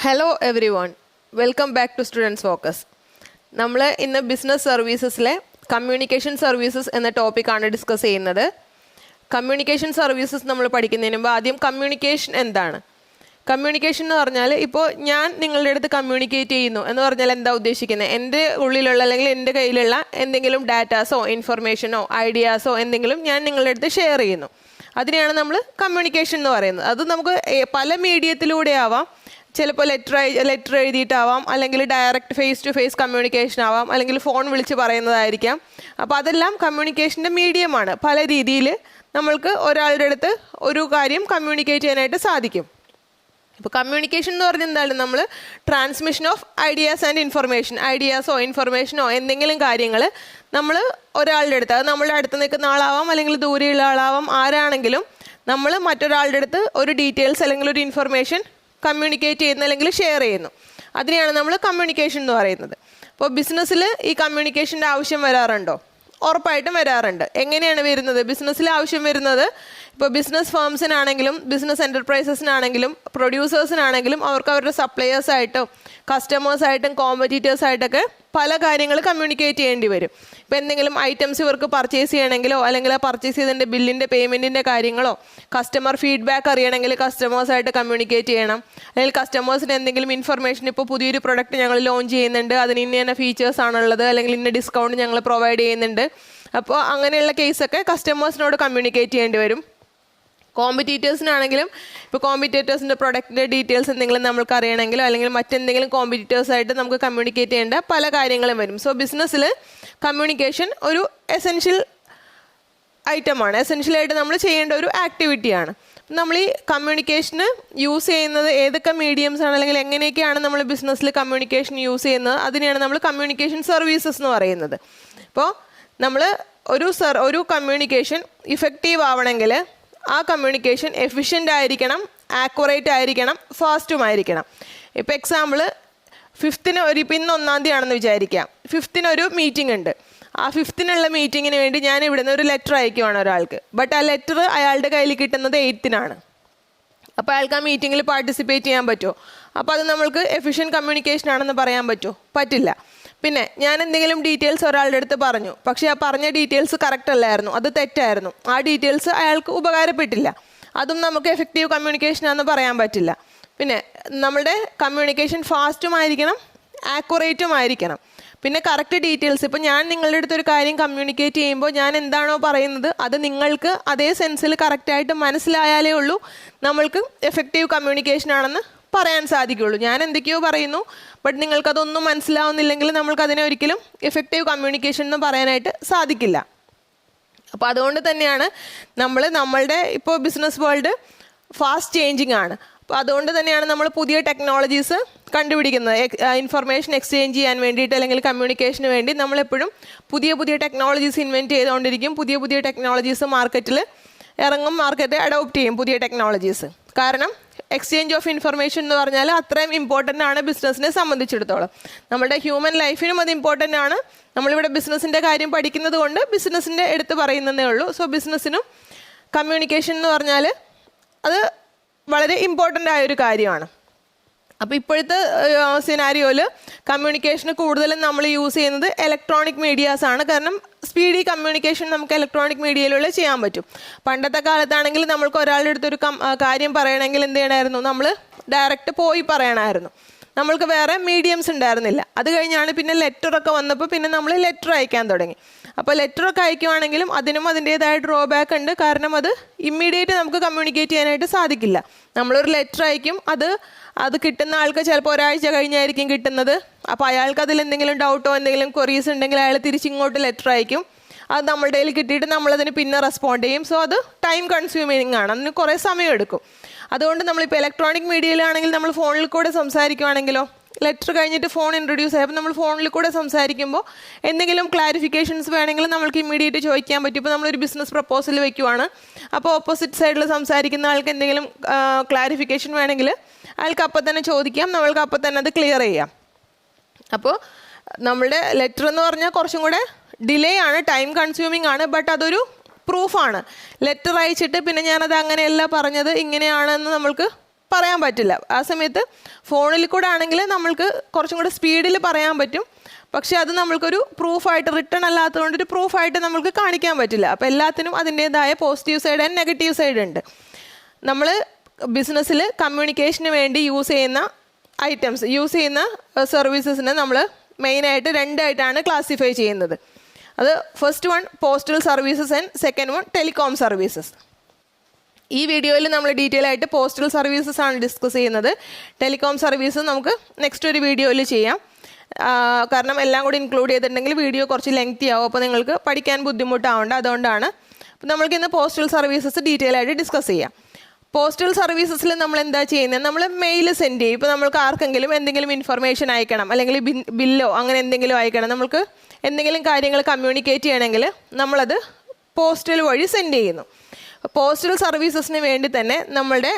Hello everyone, welcome back to students focus. നമ്മൾ ഇന്ന് business സർവീസസിലെ communication services എന്ന ടോപ്പിക്കാണ് ഡിസ്കസ് ചെയ്യുന്നത്. കമ്മ്യൂണിക്കേഷൻ സർവീസസ് നമ്മൾ പഠിക്കുന്നതിന് മുമ്പ് ആദ്യം കമ്മ്യൂണിക്കേഷൻ എന്താണ്? കമ്മ്യൂണിക്കേഷൻ എന്ന് പറഞ്ഞാൽ ഇപ്പോൾ ഞാൻ നിങ്ങളുടെ അടുത്ത് കമ്മ്യൂണിക്കേറ്റ് ചെയ്യുന്നു എന്ന് പറഞ്ഞാൽ എന്താ ഉദ്ദേശിക്കുന്നത്? എൻ്റെ ഉള്ളിലുള്ള അല്ലെങ്കിൽ എൻ്റെ കയ്യിലുള്ള എന്തെങ്കിലും ഡാറ്റാസോ ഇൻഫർമേഷനോ ഐഡിയാസോ എന്തെങ്കിലും ഞാൻ നിങ്ങളുടെ അടുത്ത് ഷെയർ ചെയ്യുന്നു. അതിനെയാണ് നമ്മൾ കമ്മ്യൂണിക്കേഷൻ എന്ന് പറയുന്നത്. അത് നമുക്ക് പല മീഡിയത്തിലൂടെ ആവാം. ചിലപ്പോൾ ലെറ്റർ എഴുതിയിട്ടാവാം, അല്ലെങ്കിൽ direct face to face communication ആവാം, അല്ലെങ്കിൽ ഫോൺ വിളിച്ച് പറയുന്നതായിരിക്കാം. അപ്പോൾ അതെല്ലാം കമ്മ്യൂണിക്കേഷൻ്റെ മീഡിയമാണ്. പല രീതിയിൽ നമ്മൾക്ക് ഒരാളുടെ അടുത്ത് ഒരു കാര്യം കമ്മ്യൂണിക്കേറ്റ് ചെയ്യാനായിട്ട് സാധിക്കും. ഇപ്പോൾ കമ്മ്യൂണിക്കേഷൻ എന്ന് പറഞ്ഞാൽ എന്താണ്? നമ്മൾ transmission of ideas and information, ഐഡിയാസോ ഇൻഫർമേഷനോ എന്തെങ്കിലും കാര്യങ്ങൾ നമ്മൾ ഒരാളുടെ അടുത്ത്, അത് നമ്മളുടെ അടുത്ത് നിൽക്കുന്ന ആളാവാം അല്ലെങ്കിൽ ദൂരെയുള്ള ആളാവാം, ആരാണെങ്കിലും നമ്മൾ മറ്റൊരാളുടെ അടുത്ത് ഒരു ഡീറ്റെയിൽസ് അല്ലെങ്കിൽ ഒരു ഇൻഫർമേഷൻ കമ്മ്യൂണിക്കേറ്റ് ചെയ്യുന്നു അല്ലെങ്കിൽ ഷെയർ ചെയ്യുന്നു. അതിനെയാണ് നമ്മൾ കമ്മ്യൂണിക്കേഷൻ എന്ന് പറയുന്നത്. അപ്പോൾ ബിസിനസ്സിൽ ഈ കമ്മ്യൂണിക്കേഷൻ്റെ ആവശ്യം വരാറുണ്ടോ? ഉറപ്പായിട്ടും വരാറുണ്ട്. എങ്ങനെയാണ് വരുന്നത്? ബിസിനസ്സിൽ ആവശ്യം വരുന്നത് ഇപ്പോൾ ബിസിനസ് ഫേംസിനാണെങ്കിലും ബിസിനസ് എൻ്റർപ്രൈസസിനാണെങ്കിലും പ്രൊഡ്യൂസേഴ്സിനാണെങ്കിലും അവർക്ക് അവരുടെ സപ്ലയേഴ്സായിട്ടും കസ്റ്റമേഴ്സായിട്ടും കോമ്പറ്റീറ്റേഴ്സായിട്ടൊക്കെ പല കാര്യങ്ങൾ കമ്മ്യൂണിക്കേറ്റ് ചെയ്യേണ്ടി വരും. ഇപ്പോൾ എന്തെങ്കിലും ഐറ്റംസ് ഇവർക്ക് പർച്ചേസ് ചെയ്യണമെങ്കിലോ അല്ലെങ്കിൽ ആ പർച്ചേസ് ചെയ്തതിൻ്റെ ബില്ലിൻ്റെ പേയ്മെൻറ്റിൻ്റെ കാര്യങ്ങളോ കസ്റ്റമർ ഫീഡ്ബാക്ക് അറിയണമെങ്കിൽ കസ്റ്റമേഴ്സായിട്ട് കമ്മ്യൂണിക്കേറ്റ് ചെയ്യണം. അല്ലെങ്കിൽ കസ്റ്റമേഴ്സിന് എന്തെങ്കിലും ഇൻഫർമേഷൻ, ഇപ്പോൾ പുതിയൊരു പ്രൊഡക്റ്റ് ഞങ്ങൾ ലോഞ്ച് ചെയ്യുന്നുണ്ട്, അതിന് ഇന്ന ഫീച്ചേഴ്സ് ആണുള്ളത്, അല്ലെങ്കിൽ ഇന്ന ഡിസ്കൗണ്ട് ഞങ്ങൾ പ്രൊവൈഡ് ചെയ്യുന്നുണ്ട്. അപ്പോൾ അങ്ങനെയുള്ള കേസൊക്കെ കസ്റ്റമേഴ്സിനോട് കമ്മ്യൂണിക്കേറ്റ് ചെയ്യേണ്ടി വരും. കോമ്പറ്റീറ്റേഴ്സിനാണെങ്കിലും ഇപ്പോൾ കോമ്പറ്റീറ്റേഴ്സിൻ്റെ പ്രൊഡക്റ്റിൻ്റെ ഡീറ്റെയിൽസ് എന്തെങ്കിലും നമ്മൾക്ക് അറിയണമെങ്കിലോ അല്ലെങ്കിൽ മറ്റെന്തെങ്കിലും കോമ്പറ്റീറ്റേഴ്സായിട്ട് നമുക്ക് കമ്മ്യൂണിക്കേറ്റ് ചെയ്യേണ്ട പല കാര്യങ്ങളും വരും. സോ ബിസിനസ്സിൽ കമ്മ്യൂണിക്കേഷൻ ഒരു എസെൻഷ്യൽ ഐറ്റമാണ്, എസെൻഷ്യലായിട്ട് നമ്മൾ ചെയ്യേണ്ട ഒരു ആക്ടിവിറ്റിയാണ്. നമ്മൾ ഈ കമ്മ്യൂണിക്കേഷന് യൂസ് ചെയ്യുന്നത് ഏതൊക്കെ മീഡിയംസ് ആണ്, അല്ലെങ്കിൽ എങ്ങനെയൊക്കെയാണ് നമ്മൾ ബിസിനസ്സിൽ കമ്മ്യൂണിക്കേഷൻ യൂസ് ചെയ്യുന്നത്, അതിനെയാണ് നമ്മൾ കമ്മ്യൂണിക്കേഷൻ സർവീസസ് എന്ന് പറയുന്നത്. ഇപ്പോൾ നമ്മൾ ഒരു കമ്മ്യൂണിക്കേഷൻ ഇഫക്റ്റീവ് ആവണമെങ്കിൽ ആ കമ്മ്യൂണിക്കേഷൻ എഫിഷ്യൻ്റ് ആയിരിക്കണം, ആക്യുറേറ്റ് ആയിരിക്കണം, ഫാസ്റ്റുമായിരിക്കണം. ഇപ്പോൾ എക്സാമ്പിൾ, ഇപ്പോൾ ഇന്ന് 1-ാം തീയതി ആണെന്ന് വിചാരിക്കാം. 5th ഒരു മീറ്റിംഗ് ഉണ്ട്. ആ 5th മീറ്റിങ്ങിന് വേണ്ടി ഞാൻ ഇവിടുന്ന് ഒരു ലെറ്റർ അയക്കുവാണ് ഒരാൾക്ക്. ബട്ട് ആ ലെറ്റർ അയാളുടെ കയ്യിൽ കിട്ടുന്നത് 8th അപ്പോൾ അയാൾക്ക് ആ മീറ്റിങ്ങിൽ പാർട്ടിസിപ്പേറ്റ് ചെയ്യാൻ പറ്റുമോ? അപ്പോൾ അത് നമ്മൾക്ക് എഫിഷ്യൻറ്റ് കമ്മ്യൂണിക്കേഷൻ ആണെന്ന് പറയാൻ പറ്റുമോ? പറ്റില്ല. പിന്നെ ഞാൻ എന്തെങ്കിലും ഡീറ്റെയിൽസ് ഒരാളുടെ അടുത്ത് പറഞ്ഞു, പക്ഷേ ആ പറഞ്ഞ ഡീറ്റെയിൽസ് കറക്റ്റ് അല്ലായിരുന്നു, അത് തെറ്റായിരുന്നു, ആ ഡീറ്റെയിൽസ് അയാൾക്ക് ഉപകാരപ്പെട്ടില്ല, അതും നമുക്ക് എഫക്റ്റീവ് കമ്മ്യൂണിക്കേഷൻ ആണെന്ന് പറയാൻ പറ്റില്ല. പിന്നെ നമ്മുടെ കമ്മ്യൂണിക്കേഷൻ ഫാസ്റ്റുമായിരിക്കണം, ആക്യുറേറ്റുമായിരിക്കണം. പിന്നെ കറക്റ്റ് ഡീറ്റെയിൽസ്, ഇപ്പോൾ ഞാൻ നിങ്ങളുടെ അടുത്തൊരു കാര്യം കമ്മ്യൂണിക്കേറ്റ് ചെയ്യുമ്പോൾ ഞാൻ എന്താണോ പറയുന്നത് അത് നിങ്ങൾക്ക് അതേ സെൻസിൽ കറക്റ്റായിട്ട് മനസ്സിലായാലേ ഉള്ളൂ നമ്മൾക്ക് എഫക്റ്റീവ് കമ്മ്യൂണിക്കേഷൻ ആണെന്ന് പറയാൻ സാധിക്കുള്ളൂ. ഞാൻ എന്തൊക്കെയോ പറയുന്നു, ബട്ട് നിങ്ങൾക്കതൊന്നും മനസ്സിലാവുന്നില്ലെങ്കിൽ നമ്മൾക്കതിനെ ഒരിക്കലും എഫക്റ്റീവ് കമ്മ്യൂണിക്കേഷൻ എന്ന് പറയാനായിട്ട് സാധിക്കില്ല. അപ്പോൾ അതുകൊണ്ട് തന്നെയാണ് നമ്മളുടെ ഇപ്പോൾ ബിസിനസ് വേൾഡ് ഫാസ്റ്റ് ചേഞ്ചിങ് ആണ്. അപ്പോൾ അതുകൊണ്ട് തന്നെയാണ് നമ്മൾ പുതിയ ടെക്നോളജീസ് കണ്ടുപിടിക്കുന്നത്. ഇൻഫർമേഷൻ എക്സ്ചേഞ്ച് ചെയ്യാൻ വേണ്ടിയിട്ട് അല്ലെങ്കിൽ കമ്മ്യൂണിക്കേഷന് വേണ്ടി നമ്മളെപ്പോഴും പുതിയ ടെക്നോളജീസ് ഇൻവെൻറ്റ് ചെയ്തുകൊണ്ടിരിക്കും. പുതിയ ടെക്നോളജീസ് മാർക്കറ്റിൽ ഇറങ്ങും, മാർക്കറ്റ് അഡോപ്റ്റ് ചെയ്യും പുതിയ ടെക്നോളജീസ്. കാരണം എക്സ്ചേഞ്ച് ഓഫ് ഇൻഫർമേഷൻ എന്ന് പറഞ്ഞാൽ അത്രയും ഇമ്പോർട്ടൻ്റ് ആണ് ബിസിനസ്സിനെ സംബന്ധിച്ചിടത്തോളം. നമ്മുടെ ഹ്യൂമൻ ലൈഫിനും അത് ഇമ്പോർട്ടൻ്റ് ആണ്. നമ്മളിവിടെ ബിസിനസ്സിൻ്റെ കാര്യം പഠിക്കുന്നത് കൊണ്ട് ബിസിനസ്സിൻ്റെ എടുത്ത് പറയുന്നതേ ഉള്ളൂ. സോ ബിസിനസ്സിനും കമ്മ്യൂണിക്കേഷൻ എന്ന് പറഞ്ഞാൽ അത് വളരെ ഇമ്പോർട്ടൻ്റ് ആയൊരു കാര്യമാണ്. അപ്പോൾ ഇപ്പോഴത്തെ സിനാരിയോയിൽ കമ്മ്യൂണിക്കേഷന് കൂടുതലും നമ്മൾ യൂസ് ചെയ്യുന്നത് ഇലക്ട്രോണിക് മീഡിയാസ് ആണ്. കാരണം സ്പീഡി കമ്മ്യൂണിക്കേഷൻ നമുക്ക് ഇലക്ട്രോണിക് മീഡിയയിലൂടെ ചെയ്യാൻ പറ്റും. പണ്ടത്തെ കാലത്താണെങ്കിൽ നമ്മൾക്ക് ഒരാളുടെ അടുത്തൊരു കാര്യം പറയണമെങ്കിൽ എന്ത് ചെയ്യണമായിരുന്നു? നമ്മൾ ഡയറക്റ്റ് പോയി പറയണമായിരുന്നു. നമ്മൾക്ക് വേറെ മീഡിയംസ് ഉണ്ടായിരുന്നില്ല. അത് കഴിഞ്ഞാണ് പിന്നെ ലെറ്ററൊക്കെ വന്നപ്പോൾ പിന്നെ നമ്മൾ ലെറ്റർ അയക്കാൻ തുടങ്ങി. അപ്പോൾ ലെറ്ററൊക്കെ അയക്കുവാണെങ്കിലും അതിനും അതിൻ്റേതായ ഡ്രോബാക്ക് ഉണ്ട്. കാരണം അത് ഇമ്മീഡിയറ്റ് നമുക്ക് കമ്മ്യൂണിക്കേറ്റ് ചെയ്യാനായിട്ട് സാധിക്കില്ല. നമ്മളൊരു ലെറ്റർ അയക്കും, അത് കിട്ടുന്ന ആൾക്ക് ചിലപ്പോൾ ഒരാഴ്ച കഴിഞ്ഞായിരിക്കും കിട്ടുന്നത്. അപ്പോൾ അയാൾക്ക് അതിൽ എന്തെങ്കിലും ഡൗട്ടോ എന്തെങ്കിലും ക്വറീസ് ഉണ്ടെങ്കിൽ അയാൾ തിരിച്ചിങ്ങോട്ട് ലെറ്റർ അയക്കും. അത് നമ്മളുടെ കയ്യിൽ കിട്ടിയിട്ട് നമ്മളതിന് പിന്നെ റെസ്പോണ്ട് ചെയ്യും. സോ അത് ടൈം കൺസ്യൂമിങ് ആണ്, അതിന് കുറേ സമയം എടുക്കും. അതുകൊണ്ട് നമ്മളിപ്പോൾ ഇലക്ട്രോണിക് മീഡിയയിലാണെങ്കിൽ നമ്മൾ ഫോണിൽ കൂടെ സംസാരിക്കുവാണെങ്കിലോ, ലെറ്റർ കഴിഞ്ഞിട്ട് ഫോൺ ഇൻട്രൊഡ്യൂസ് ആയപ്പോൾ നമ്മൾ ഫോണിൽ കൂടെ സംസാരിക്കുമ്പോൾ എന്തെങ്കിലും ക്ലാരിഫിക്കേഷൻസ് വേണമെങ്കിൽ നമ്മൾക്ക് ഇമ്മീഡിയറ്റ് ചോദിക്കാൻ പറ്റും. ഇപ്പോൾ നമ്മളൊരു ബിസിനസ് പ്രപ്പോസൽ വയ്ക്കുവാണ്, അപ്പോൾ ഓപ്പോസിറ്റ് സൈഡിൽ സംസാരിക്കുന്ന ആൾക്ക് എന്തെങ്കിലും ക്ലാരിഫിക്കേഷൻ വേണമെങ്കിൽ അയാൾക്ക് അപ്പം തന്നെ ചോദിക്കാം, നമ്മൾക്ക് അപ്പം തന്നെ അത് ക്ലിയർ ചെയ്യാം. അപ്പോൾ നമ്മളുടെ ലെറ്റർ എന്ന് പറഞ്ഞാൽ കുറച്ചും കൂടെ ഡിലേ ആണ്, ടൈം കൺസ്യൂമിങ് ആണ്, ബട്ട് അതൊരു പ്രൂഫാണ്. ലെറ്റർ അയച്ചിട്ട് പിന്നെ ഞാനത് അങ്ങനെയല്ല പറഞ്ഞത് ഇങ്ങനെയാണെന്ന് നമ്മൾക്ക് പറയാൻ പറ്റില്ല. ആ സമയത്ത് ഫോണിൽ കൂടെ ആണെങ്കിൽ നമ്മൾക്ക് കുറച്ചും കൂടെ സ്പീഡിൽ പറയാൻ പറ്റും. പക്ഷേ അത് നമ്മൾക്കൊരു പ്രൂഫായിട്ട് റിട്ടേൺ അല്ലാത്തതുകൊണ്ട് ഒരു പ്രൂഫായിട്ട് നമ്മൾക്ക് കാണിക്കാൻ പറ്റില്ല. അപ്പോൾ എല്ലാത്തിനും അതിൻ്റേതായ positive side and negative side ഉണ്ട്. നമ്മൾ ബിസിനസ്സിൽ കമ്മ്യൂണിക്കേഷന് വേണ്ടി യൂസ് ചെയ്യുന്ന ഐറ്റംസ്, യൂസ് ചെയ്യുന്ന സർവീസസിനെ നമ്മൾ മെയിനായിട്ട് രണ്ടായിട്ടാണ് ക്ലാസിഫൈ ചെയ്യുന്നത്. അത് first one postal services and second one telecom services. ഈ വീഡിയോയിൽ നമ്മൾ ഡീറ്റെയിൽ ആയിട്ട് പോസ്റ്റൽ സർവീസസ് ആണ് ഡിസ്കസ് ചെയ്യുന്നത്. ടെലികോം സർവീസ് നമുക്ക് നെക്സ്റ്റ് ഒരു വീഡിയോയിൽ ചെയ്യാം. കാരണം എല്ലാം കൂടി ഇൻക്ലൂഡ് ചെയ്തിട്ടുണ്ടെങ്കിൽ വീഡിയോ കുറച്ച് ലെങ്തി ആവും. അപ്പോൾ നിങ്ങൾക്ക് പഠിക്കാൻ ബുദ്ധിമുട്ടാവേണ്ട. അതുകൊണ്ടാണ് അപ്പോൾ നമ്മൾക്ക് ഇന്ന് പോസ്റ്റൽ സർവീസസ് ഡീറ്റെയിൽ ആയിട്ട് ഡിസ്കസ് ചെയ്യാം. പോസ്റ്റൽ സർവീസസിൽ നമ്മൾ എന്താ ചെയ്യുന്നത്? നമ്മൾ മെയിൽ സെൻഡ് ചെയ്യും. ഇപ്പോൾ നമ്മൾക്ക് ആർക്കെങ്കിലും എന്തെങ്കിലും ഇൻഫർമേഷൻ അയക്കണം, അല്ലെങ്കിൽ ബില്ലോ അങ്ങനെ എന്തെങ്കിലും അയക്കണം, നമ്മൾക്ക് എന്തെങ്കിലും കാര്യങ്ങൾ കമ്മ്യൂണിക്കേറ്റ് ചെയ്യണമെങ്കിൽ നമ്മളത് പോസ്റ്റൽ വഴി സെൻഡ് ചെയ്യുന്നു. പോസ്റ്റൽ സർവീസസിന് വേണ്ടി തന്നെ നമ്മളുടെ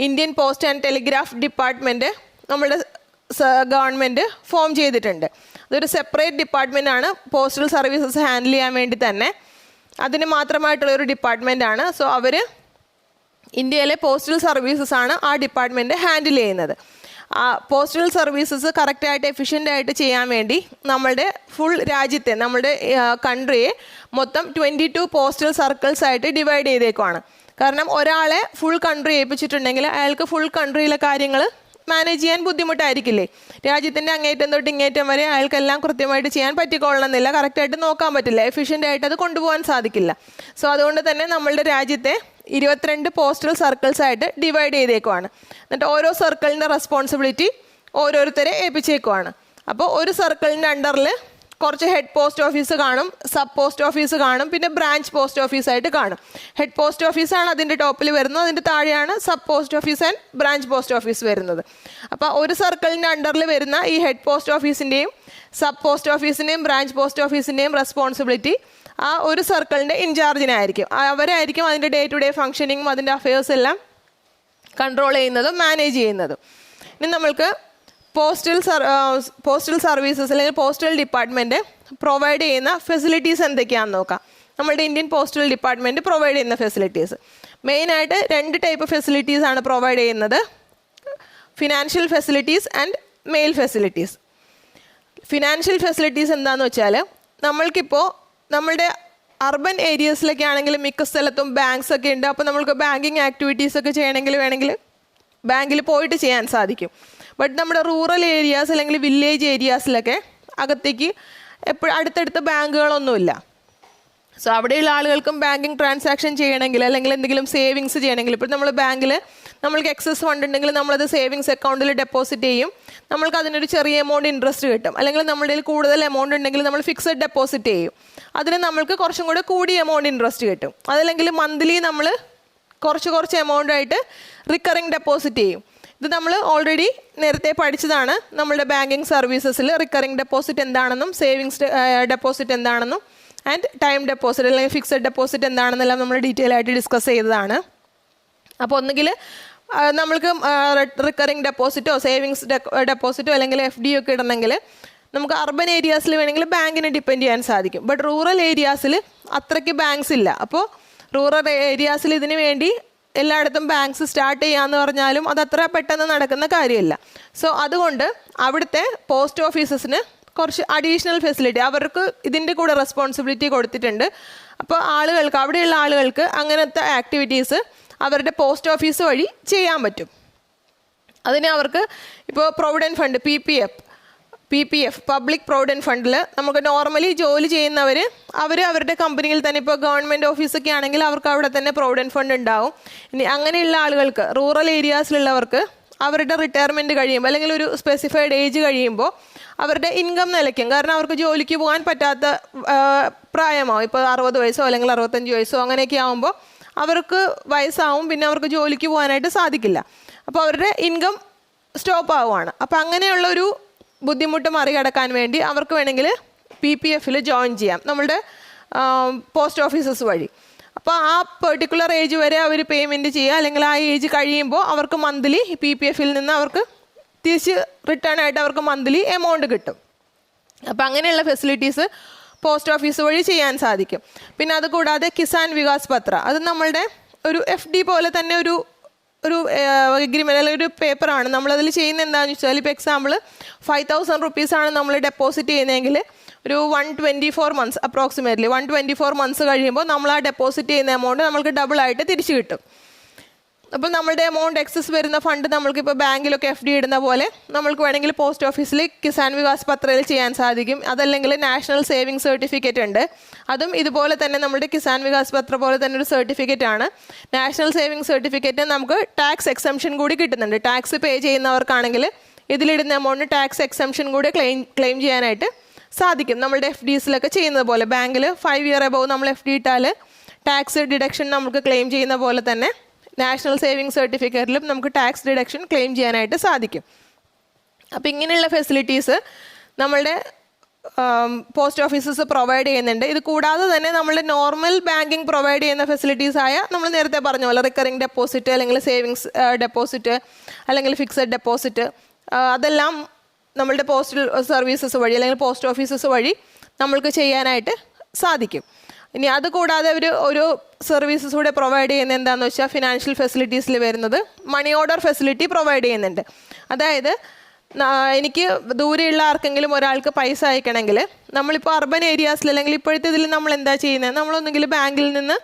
Indian post and telegraph department നമ്മുടെ ഗവൺമെൻറ് ഫോം ചെയ്തിട്ടുണ്ട്. അതൊരു സെപ്പറേറ്റ് ഡിപ്പാർട്ട്മെൻ്റ് ആണ് പോസ്റ്റൽ സർവീസസ് ഹാൻഡിൽ ചെയ്യാൻ വേണ്ടി തന്നെ. അതിന് മാത്രമായിട്ടുള്ളൊരു ഡിപ്പാർട്ട്മെൻറ്റാണ്. സോ അവർ ഇന്ത്യയിലെ പോസ്റ്റൽ സർവീസസ് ആണ് ആ ഡിപ്പാർട്ട്മെൻറ്റ് ഹാൻഡിൽ ചെയ്യുന്നത്. പോസ്റ്റൽ സർവീസസ് കറക്റ്റായിട്ട് എഫിഷ്യൻ്റായിട്ട് ചെയ്യാൻ വേണ്ടി നമ്മളുടെ ഫുൾ രാജ്യത്തെ, നമ്മളുടെ കൺട്രിയെ മൊത്തം 22 പോസ്റ്റൽ സർക്കിൾസ് ആയിട്ട് ഡിവൈഡ് ചെയ്തേക്കുവാണ്. കാരണം ഒരാളെ ഫുൾ കൺട്രി ഏൽപ്പിച്ചിട്ടുണ്ടെങ്കിൽ അയാൾക്ക് ഫുൾ കൺട്രിയിലെ കാര്യങ്ങൾ മാനേജ് ചെയ്യാൻ ബുദ്ധിമുട്ടായിരിക്കില്ലേ? രാജ്യത്തിൻ്റെ അങ്ങേറ്റം തൊട്ട് ഇങ്ങേറ്റം വരെ അയാൾക്കെല്ലാം കൃത്യമായിട്ട് ചെയ്യാൻ പറ്റിക്കൊള്ളണമെന്നില്ല, കറക്റ്റായിട്ട് നോക്കാൻ പറ്റില്ല, എഫിഷ്യൻ്റായിട്ട് അത് കൊണ്ടുപോകാൻ സാധിക്കില്ല. സോ അതുകൊണ്ട് തന്നെ നമ്മളുടെ രാജ്യത്തെ 22 പോസ്റ്റൽ സർക്കിൾസ് ആയിട്ട് ഡിവൈഡ് ചെയ്തേക്കുവാണ്. എന്നിട്ട് ഓരോ സർക്കിളിൻ്റെ റെസ്പോൺസിബിലിറ്റി ഓരോരുത്തരെ ഏൽപ്പിച്ചേക്കുവാണ്. അപ്പോൾ ഒരു സർക്കിളിൻ്റെ അണ്ടറിൽ കുറച്ച് ഹെഡ് പോസ്റ്റ് ഓഫീസ് കാണും, സബ് പോസ്റ്റ് ഓഫീസ് കാണും, പിന്നെ ബ്രാഞ്ച് പോസ്റ്റ് ഓഫീസായിട്ട് കാണും. ഹെഡ് പോസ്റ്റ് ഓഫീസാണ് അതിൻ്റെ ടോപ്പിൽ വരുന്നത്, അതിൻ്റെ താഴെയാണ് sub post office and branch post office വരുന്നത്. അപ്പോൾ ഒരു സർക്കിളിൻ്റെ അണ്ടറിൽ വരുന്ന ഈ ഹെഡ് പോസ്റ്റ് ഓഫീസിൻ്റെയും സബ് പോസ്റ്റ് ഓഫീസിൻ്റെയും ബ്രാഞ്ച് പോസ്റ്റ് ഓഫീസിൻ്റെയും റെസ്പോൺസിബിലിറ്റി ആ ഒരു സർക്കിളിൻ്റെ ഇൻചാർജിനായിരിക്കും. അവരായിരിക്കും അതിൻ്റെ ഡേ ടു ഡേ ഫങ്ഷനിങ്ങും അതിൻ്റെ അഫയേഴ്സ് എല്ലാം കൺട്രോൾ ചെയ്യുന്നതും മാനേജ് ചെയ്യുന്നതും. ഇനി നമ്മൾക്ക് പോസ്റ്റൽ സർവീസസ് അല്ലെങ്കിൽ പോസ്റ്റൽ ഡിപ്പാർട്ട്മെൻറ്റ് പ്രൊവൈഡ് ചെയ്യുന്ന ഫെസിലിറ്റീസ് എന്തൊക്കെയാണെന്ന് നോക്കാം. നമ്മളുടെ ഇന്ത്യൻ പോസ്റ്റൽ ഡിപ്പാർട്ട്മെൻറ്റ് പ്രൊവൈഡ് ചെയ്യുന്ന ഫെസിലിറ്റീസ് മെയിനായിട്ട് 2 ടൈപ്പ് ഫെസിലിറ്റീസാണ് പ്രൊവൈഡ് ചെയ്യുന്നത്: financial facilities and mail facilities. Financial facilities എന്താണെന്ന് വെച്ചാൽ, നമ്മൾക്കിപ്പോൾ നമ്മളുടെ അർബൻ ഏരിയസിലൊക്കെ ആണെങ്കിൽ മിക്ക സ്ഥലത്തും ബാങ്ക്സ് ഒക്കെ ഉണ്ട്. അപ്പോൾ നമ്മൾക്ക് ബാങ്കിങ് ആക്ടിവിറ്റീസ് ഒക്കെ ചെയ്യണമെങ്കിൽ വേണമെങ്കിൽ ബാങ്കിൽ പോയിട്ട് ചെയ്യാൻ സാധിക്കും. ബട്ട് നമ്മുടെ റൂറൽ ഏരിയാസ് അല്ലെങ്കിൽ വില്ലേജ് ഏരിയാസിലൊക്കെ അകത്തേക്ക് അടുത്തടുത്ത് ബാങ്കുകളൊന്നുമില്ല. സോ അവിടെയുള്ള ആളുകൾക്കും ബാങ്കിങ് ട്രാൻസാക്ഷൻ ചെയ്യണമെങ്കിൽ അല്ലെങ്കിൽ എന്തെങ്കിലും സേവിങ്സ് ചെയ്യണമെങ്കിൽ, ഇപ്പോൾ നമ്മൾ ബാങ്കിൽ നമ്മൾക്ക് എക്സസ് ഫണ്ട് ഉണ്ടെങ്കിൽ നമ്മളത് സേവിങ്സ് അക്കൗണ്ടിൽ ഡെപ്പോസിറ്റ് ചെയ്യും. നമ്മൾക്ക് അതിനൊരു ചെറിയ എമൗണ്ട് ഇൻട്രസ്റ്റ് കിട്ടും. അല്ലെങ്കിൽ നമ്മുടെ കയ്യിൽ കൂടുതൽ എമൗണ്ട് ഉണ്ടെങ്കിൽ നമ്മൾ ഫിക്സഡ് ഡെപ്പോസിറ്റ് ചെയ്യും. അതിന് നമ്മൾക്ക് കുറച്ചും കൂടെ കൂടിയ എമൗണ്ട് ഇൻട്രസ്റ്റ് കിട്ടും. അതല്ലെങ്കിൽ മന്ത്ലി നമ്മൾ കുറച്ച് എമൗണ്ട് ആയിട്ട് റിക്കറിങ് ഡെപ്പോസിറ്റ് ചെയ്യും. ഇത് നമ്മൾ ഓൾറെഡി നേരത്തെ പഠിച്ചതാണ്. നമ്മളുടെ ബാങ്കിങ് സർവീസസിൽ റിക്കറിങ് ഡെപ്പോസിറ്റ് എന്താണെന്നും സേവിങ്സ് ഡെപ്പോസിറ്റ് എന്താണെന്നും ആൻഡ് ടൈം ഡെപ്പോസിറ്റ് അല്ലെങ്കിൽ ഫിക്സഡ് ഡെപ്പോസിറ്റ് എന്താണെന്നെല്ലാം നമ്മൾ ഡീറ്റെയിൽ ആയിട്ട് ഡിസ്കസ് ചെയ്തതാണ്. അപ്പോൾ ഒന്നുകിൽ നമ്മൾക്ക് റിക്കറിങ് ഡെപ്പോസിറ്റോ സേവിങ്സ് ഡെപ്പോസിറ്റോ അല്ലെങ്കിൽ FD ഒക്കെ ഇടണമെങ്കിൽ നമുക്ക് അർബൻ ഏരിയാസിൽ വേണമെങ്കിൽ ബാങ്കിനെ ഡിപ്പെൻഡ് ചെയ്യാൻ സാധിക്കും. ബട്ട് റൂറൽ ഏരിയാസിൽ അത്രയ്ക്ക് ബാങ്ക്സ് ഇല്ല. അപ്പോൾ റൂറൽ ഏരിയാസിൽ ഇതിന് വേണ്ടി എല്ലായിടത്തും ബാങ്ക്സ് സ്റ്റാർട്ട് ചെയ്യാമെന്ന് പറഞ്ഞാലും അത് അത്ര പെട്ടെന്ന് നടക്കുന്ന കാര്യമല്ല. സോ അതുകൊണ്ട് അവിടുത്തെ പോസ്റ്റ് ഓഫീസസിന് കുറച്ച് അഡീഷണൽ ഫെസിലിറ്റി അവർക്ക് ഇതിൻ്റെ കൂടെ റെസ്പോൺസിബിലിറ്റി കൊടുത്തിട്ടുണ്ട്. അപ്പോൾ ആളുകൾക്ക്, അവിടെയുള്ള ആളുകൾക്ക് അങ്ങനത്തെ ആക്ടിവിറ്റീസ് അവരുടെ പോസ്റ്റ് ഓഫീസ് വഴി ചെയ്യാൻ പറ്റും. അതിന് അവർക്ക് ഇപ്പോൾ provident fund PPF public provident ഫണ്ടിൽ നമുക്ക് നോർമലി ജോലി ചെയ്യുന്നവർ അവരുടെ കമ്പനിയിൽ തന്നെ, ഇപ്പോൾ ഗവൺമെൻറ് ഓഫീസൊക്കെ ആണെങ്കിൽ അവർക്ക് അവിടെ തന്നെ പ്രൊവിഡൻറ്റ് ഫണ്ട് ഉണ്ടാവും. ഇനി അങ്ങനെയുള്ള ആളുകൾക്ക്, റൂറൽ ഏരിയാസിലുള്ളവർക്ക് അവരുടെ റിട്ടയർമെൻറ്റ് കഴിയുമ്പോൾ അല്ലെങ്കിൽ ഒരു സ്പെസിഫൈഡ് ഏജ് കഴിയുമ്പോൾ അവരുടെ ഇൻകം നിലയ്ക്കും. കാരണം അവർക്ക് ജോലിക്ക് പോകാൻ പറ്റാത്ത പ്രായമാവും. ഇപ്പോൾ 60 വയസ്സോ അല്ലെങ്കിൽ 65 വയസ്സോ അങ്ങനെയൊക്കെ ആകുമ്പോൾ അവർക്ക് വയസ്സാവും, പിന്നെ അവർക്ക് ജോലിക്ക് പോകാനായിട്ട് സാധിക്കില്ല. അപ്പോൾ അവരുടെ ഇൻകം സ്റ്റോപ്പ് ആവുകയാണ്. അപ്പോൾ അങ്ങനെയുള്ളൊരു ബുദ്ധിമുട്ട് മറികടക്കാൻ വേണ്ടി അവർക്ക് വേണമെങ്കിൽ PPFൽ ജോയിൻ ചെയ്യാം നമ്മളുടെ പോസ്റ്റ് ഓഫീസസ് വഴി. അപ്പോൾ ആ പെർട്ടിക്കുലർ ഏജ് വരെ അവർ പേയ്മെൻറ്റ് ചെയ്യുക, അല്ലെങ്കിൽ ആ ഏജ് കഴിയുമ്പോൾ അവർക്ക് മന്ത്ലി PPFൽ നിന്ന് അവർക്ക് തിരിച്ച് റിട്ടേൺ ആയിട്ട് അവർക്ക് മന്ത്ലി എമൗണ്ട് കിട്ടും. അപ്പോൾ അങ്ങനെയുള്ള ഫെസിലിറ്റീസ് പോസ്റ്റ് ഓഫീസ് വഴി ചെയ്യാൻ സാധിക്കും. പിന്നെ അതുകൂടാതെ കിസാൻ വികാസ് പത്ര, അത് നമ്മളുടെ ഒരു FD പോലെ തന്നെ ഒരു ഒരു എഗ്രിമെൻ്റ് അല്ലെങ്കിൽ ഒരു പേപ്പറാണ്. നമ്മളതിൽ ചെയ്യുന്ന എന്താണെന്ന് വെച്ചാൽ ഇപ്പോൾ എക്സാമ്പിൾ 5,000 റുപ്പീസാണ് നമ്മൾ ഡെപ്പോസിറ്റ് ചെയ്യുന്നതെങ്കിൽ ഒരു 124 മന്ത്സ് അപ്രോക്സിമേറ്റ്ലി 124 മന്ത്സ് കഴിയുമ്പോൾ നമ്മൾ ആ ഡെപ്പോസിറ്റ് ചെയ്യുന്ന എമൗണ്ട് നമുക്ക് ഡബിളായിട്ട് തിരിച്ചു കിട്ടും. അപ്പോൾ നമ്മുടെ എമൗണ്ട് എക്സസ് വരുന്ന ഫണ്ട് നമ്മൾക്കിപ്പോൾ ബാങ്കിലൊക്കെ FD ഇടുന്ന പോലെ നമ്മൾക്ക് വേണമെങ്കിൽ പോസ്റ്റ് ഓഫീസിൽ കിസാൻ വികാസ് പത്രയിൽ ചെയ്യാൻ സാധിക്കും. അതല്ലെങ്കിൽ നാഷണൽ സേവിങ് സർട്ടിഫിക്കറ്റ് ഉണ്ട്, അതും ഇതുപോലെ തന്നെ നമ്മുടെ കിസാൻ വികാസ് പത്ര പോലെ തന്നെ ഒരു സർട്ടിഫിക്കറ്റ് ആണ്. നാഷണൽ സേവിങ് സർട്ടിഫിക്കറ്റ് നമുക്ക് ടാക്സ് എക്സംഷൻ കൂടി കിട്ടുന്നുണ്ട്. ടാക്സ് പേ ചെയ്യുന്നവർക്കാണെങ്കിൽ ഇതിലിടുന്ന എമൗണ്ട് ടാക്സ് എക്സംഷൻ കൂടി ക്ലെയിം ചെയ്യാനായിട്ട് സാധിക്കും. നമ്മുടെ FDസിലൊക്കെ ചെയ്യുന്നത് പോലെ ബാങ്കിൽ 5 ഇയർ എബവ് നമ്മൾ FD ഇട്ടാൽ ടാക്സ് ഡിഡക്ഷൻ നമുക്ക് ക്ലെയിം ചെയ്യുന്ന പോലെ തന്നെ നാഷണൽ സേവിങ് സർട്ടിഫിക്കറ്റിലും നമുക്ക് ടാക്സ് ഡിഡക്ഷൻ ക്ലെയിം ചെയ്യാനായിട്ട് സാധിക്കും. അപ്പോൾ ഇങ്ങനെയുള്ള ഫെസിലിറ്റീസ് നമ്മളുടെ പോസ്റ്റ് ഓഫീസസ് പ്രൊവൈഡ് ചെയ്യുന്നുണ്ട്. ഇത് കൂടാതെ തന്നെ നമ്മളുടെ നോർമൽ ബാങ്കിങ് പ്രൊവൈഡ് ചെയ്യുന്ന ഫെസിലിറ്റീസായ നമ്മൾ നേരത്തെ പറഞ്ഞ പോലെ റിക്കറിംഗ് ഡെപ്പോസിറ്റ് അല്ലെങ്കിൽ സേവിങ്സ് ഡെപ്പോസിറ്റ് അല്ലെങ്കിൽ ഫിക്സഡ് ഡെപ്പോസിറ്റ് അതെല്ലാം നമ്മളുടെ പോസ്റ്റൽ സർവീസസ് വഴി അല്ലെങ്കിൽ പോസ്റ്റ് ഓഫീസസ് വഴി നമ്മൾക്ക് ചെയ്യാനായിട്ട് സാധിക്കും. ഇനി അതുകൂടാതെ ഒരു സർവീസസ് കൂടെ പ്രൊവൈഡ് ചെയ്യുന്ന എന്താണെന്ന് വെച്ചാൽ ഫിനാൻഷ്യൽ ഫെസിലിറ്റീസിൽ വരുന്നത് മണി ഓർഡർ ഫെസിലിറ്റി പ്രൊവൈഡ് ചെയ്യുന്നുണ്ട്. അതായത് എനിക്ക് ദൂരെയുള്ള ആർക്കെങ്കിലും ഒരാൾക്ക് പൈസ അയക്കണമെങ്കിൽ നമ്മളിപ്പോൾ അർബൻ ഏരിയാസിൽ അല്ലെങ്കിൽ ഇപ്പോഴത്തെ ഇതിൽ നമ്മൾ എന്താ ചെയ്യുന്നത്, നമ്മളൊന്നെങ്കിൽ ബാങ്കിൽ നിന്ന്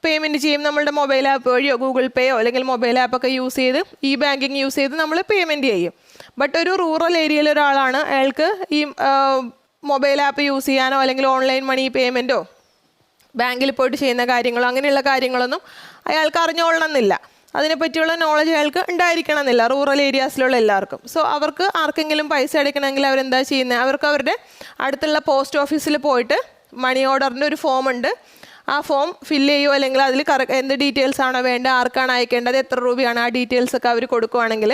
പേയ്മെൻറ്റ് ചെയ്യും. നമ്മളുടെ മൊബൈൽ ആപ്പ് വഴിയോ ഗൂഗിൾ പേയോ അല്ലെങ്കിൽ മൊബൈൽ ആപ്പൊക്കെ യൂസ് ചെയ്ത് ബാങ്കിങ് യൂസ് ചെയ്ത് നമ്മൾ പേയ്മെൻറ്റ് ചെയ്യും. ബട്ട് ഒരു റൂറൽ ഏരിയയിൽ ഒരാളാണ്, അയാൾക്ക് ഈ മൊബൈൽ ആപ്പ് യൂസ് ചെയ്യാനോ അല്ലെങ്കിൽ ഓൺലൈൻ മണി പേയ്മെൻറ്റോ ബാങ്കിൽ പോയിട്ട് ചെയ്യുന്ന കാര്യങ്ങളോ അങ്ങനെയുള്ള കാര്യങ്ങളൊന്നും അയാൾക്ക് അറിഞ്ഞുകൊള്ളണമെന്നില്ല. അതിനെപ്പറ്റിയുള്ള നോളജ് അയാൾക്ക് ഉണ്ടായിരിക്കണമെന്നില്ല റൂറൽ ഏരിയാസിലുള്ള എല്ലാവർക്കും. സോ അവർക്ക് ആർക്കെങ്കിലും പൈസ അടയ്ക്കണമെങ്കിൽ അവരെന്താ ചെയ്യുന്നത്, അവർക്ക് അവരുടെ അടുത്തുള്ള പോസ്റ്റ് ഓഫീസിൽ പോയിട്ട് മണി ഓർഡറിൻ്റെ ഒരു ഫോം ഉണ്ട്, ആ ഫോം ഫില്ല് ചെയ്യുമോ അല്ലെങ്കിൽ അതിൽ എന്ത് ഡീറ്റെയിൽസ് ആണോ വേണ്ടത്, ആർക്കാണ് അയക്കേണ്ടത്, എത്ര രൂപയാണ് ആ ഡീറ്റെയിൽസൊക്കെ അവർ കൊടുക്കുകയാണെങ്കിൽ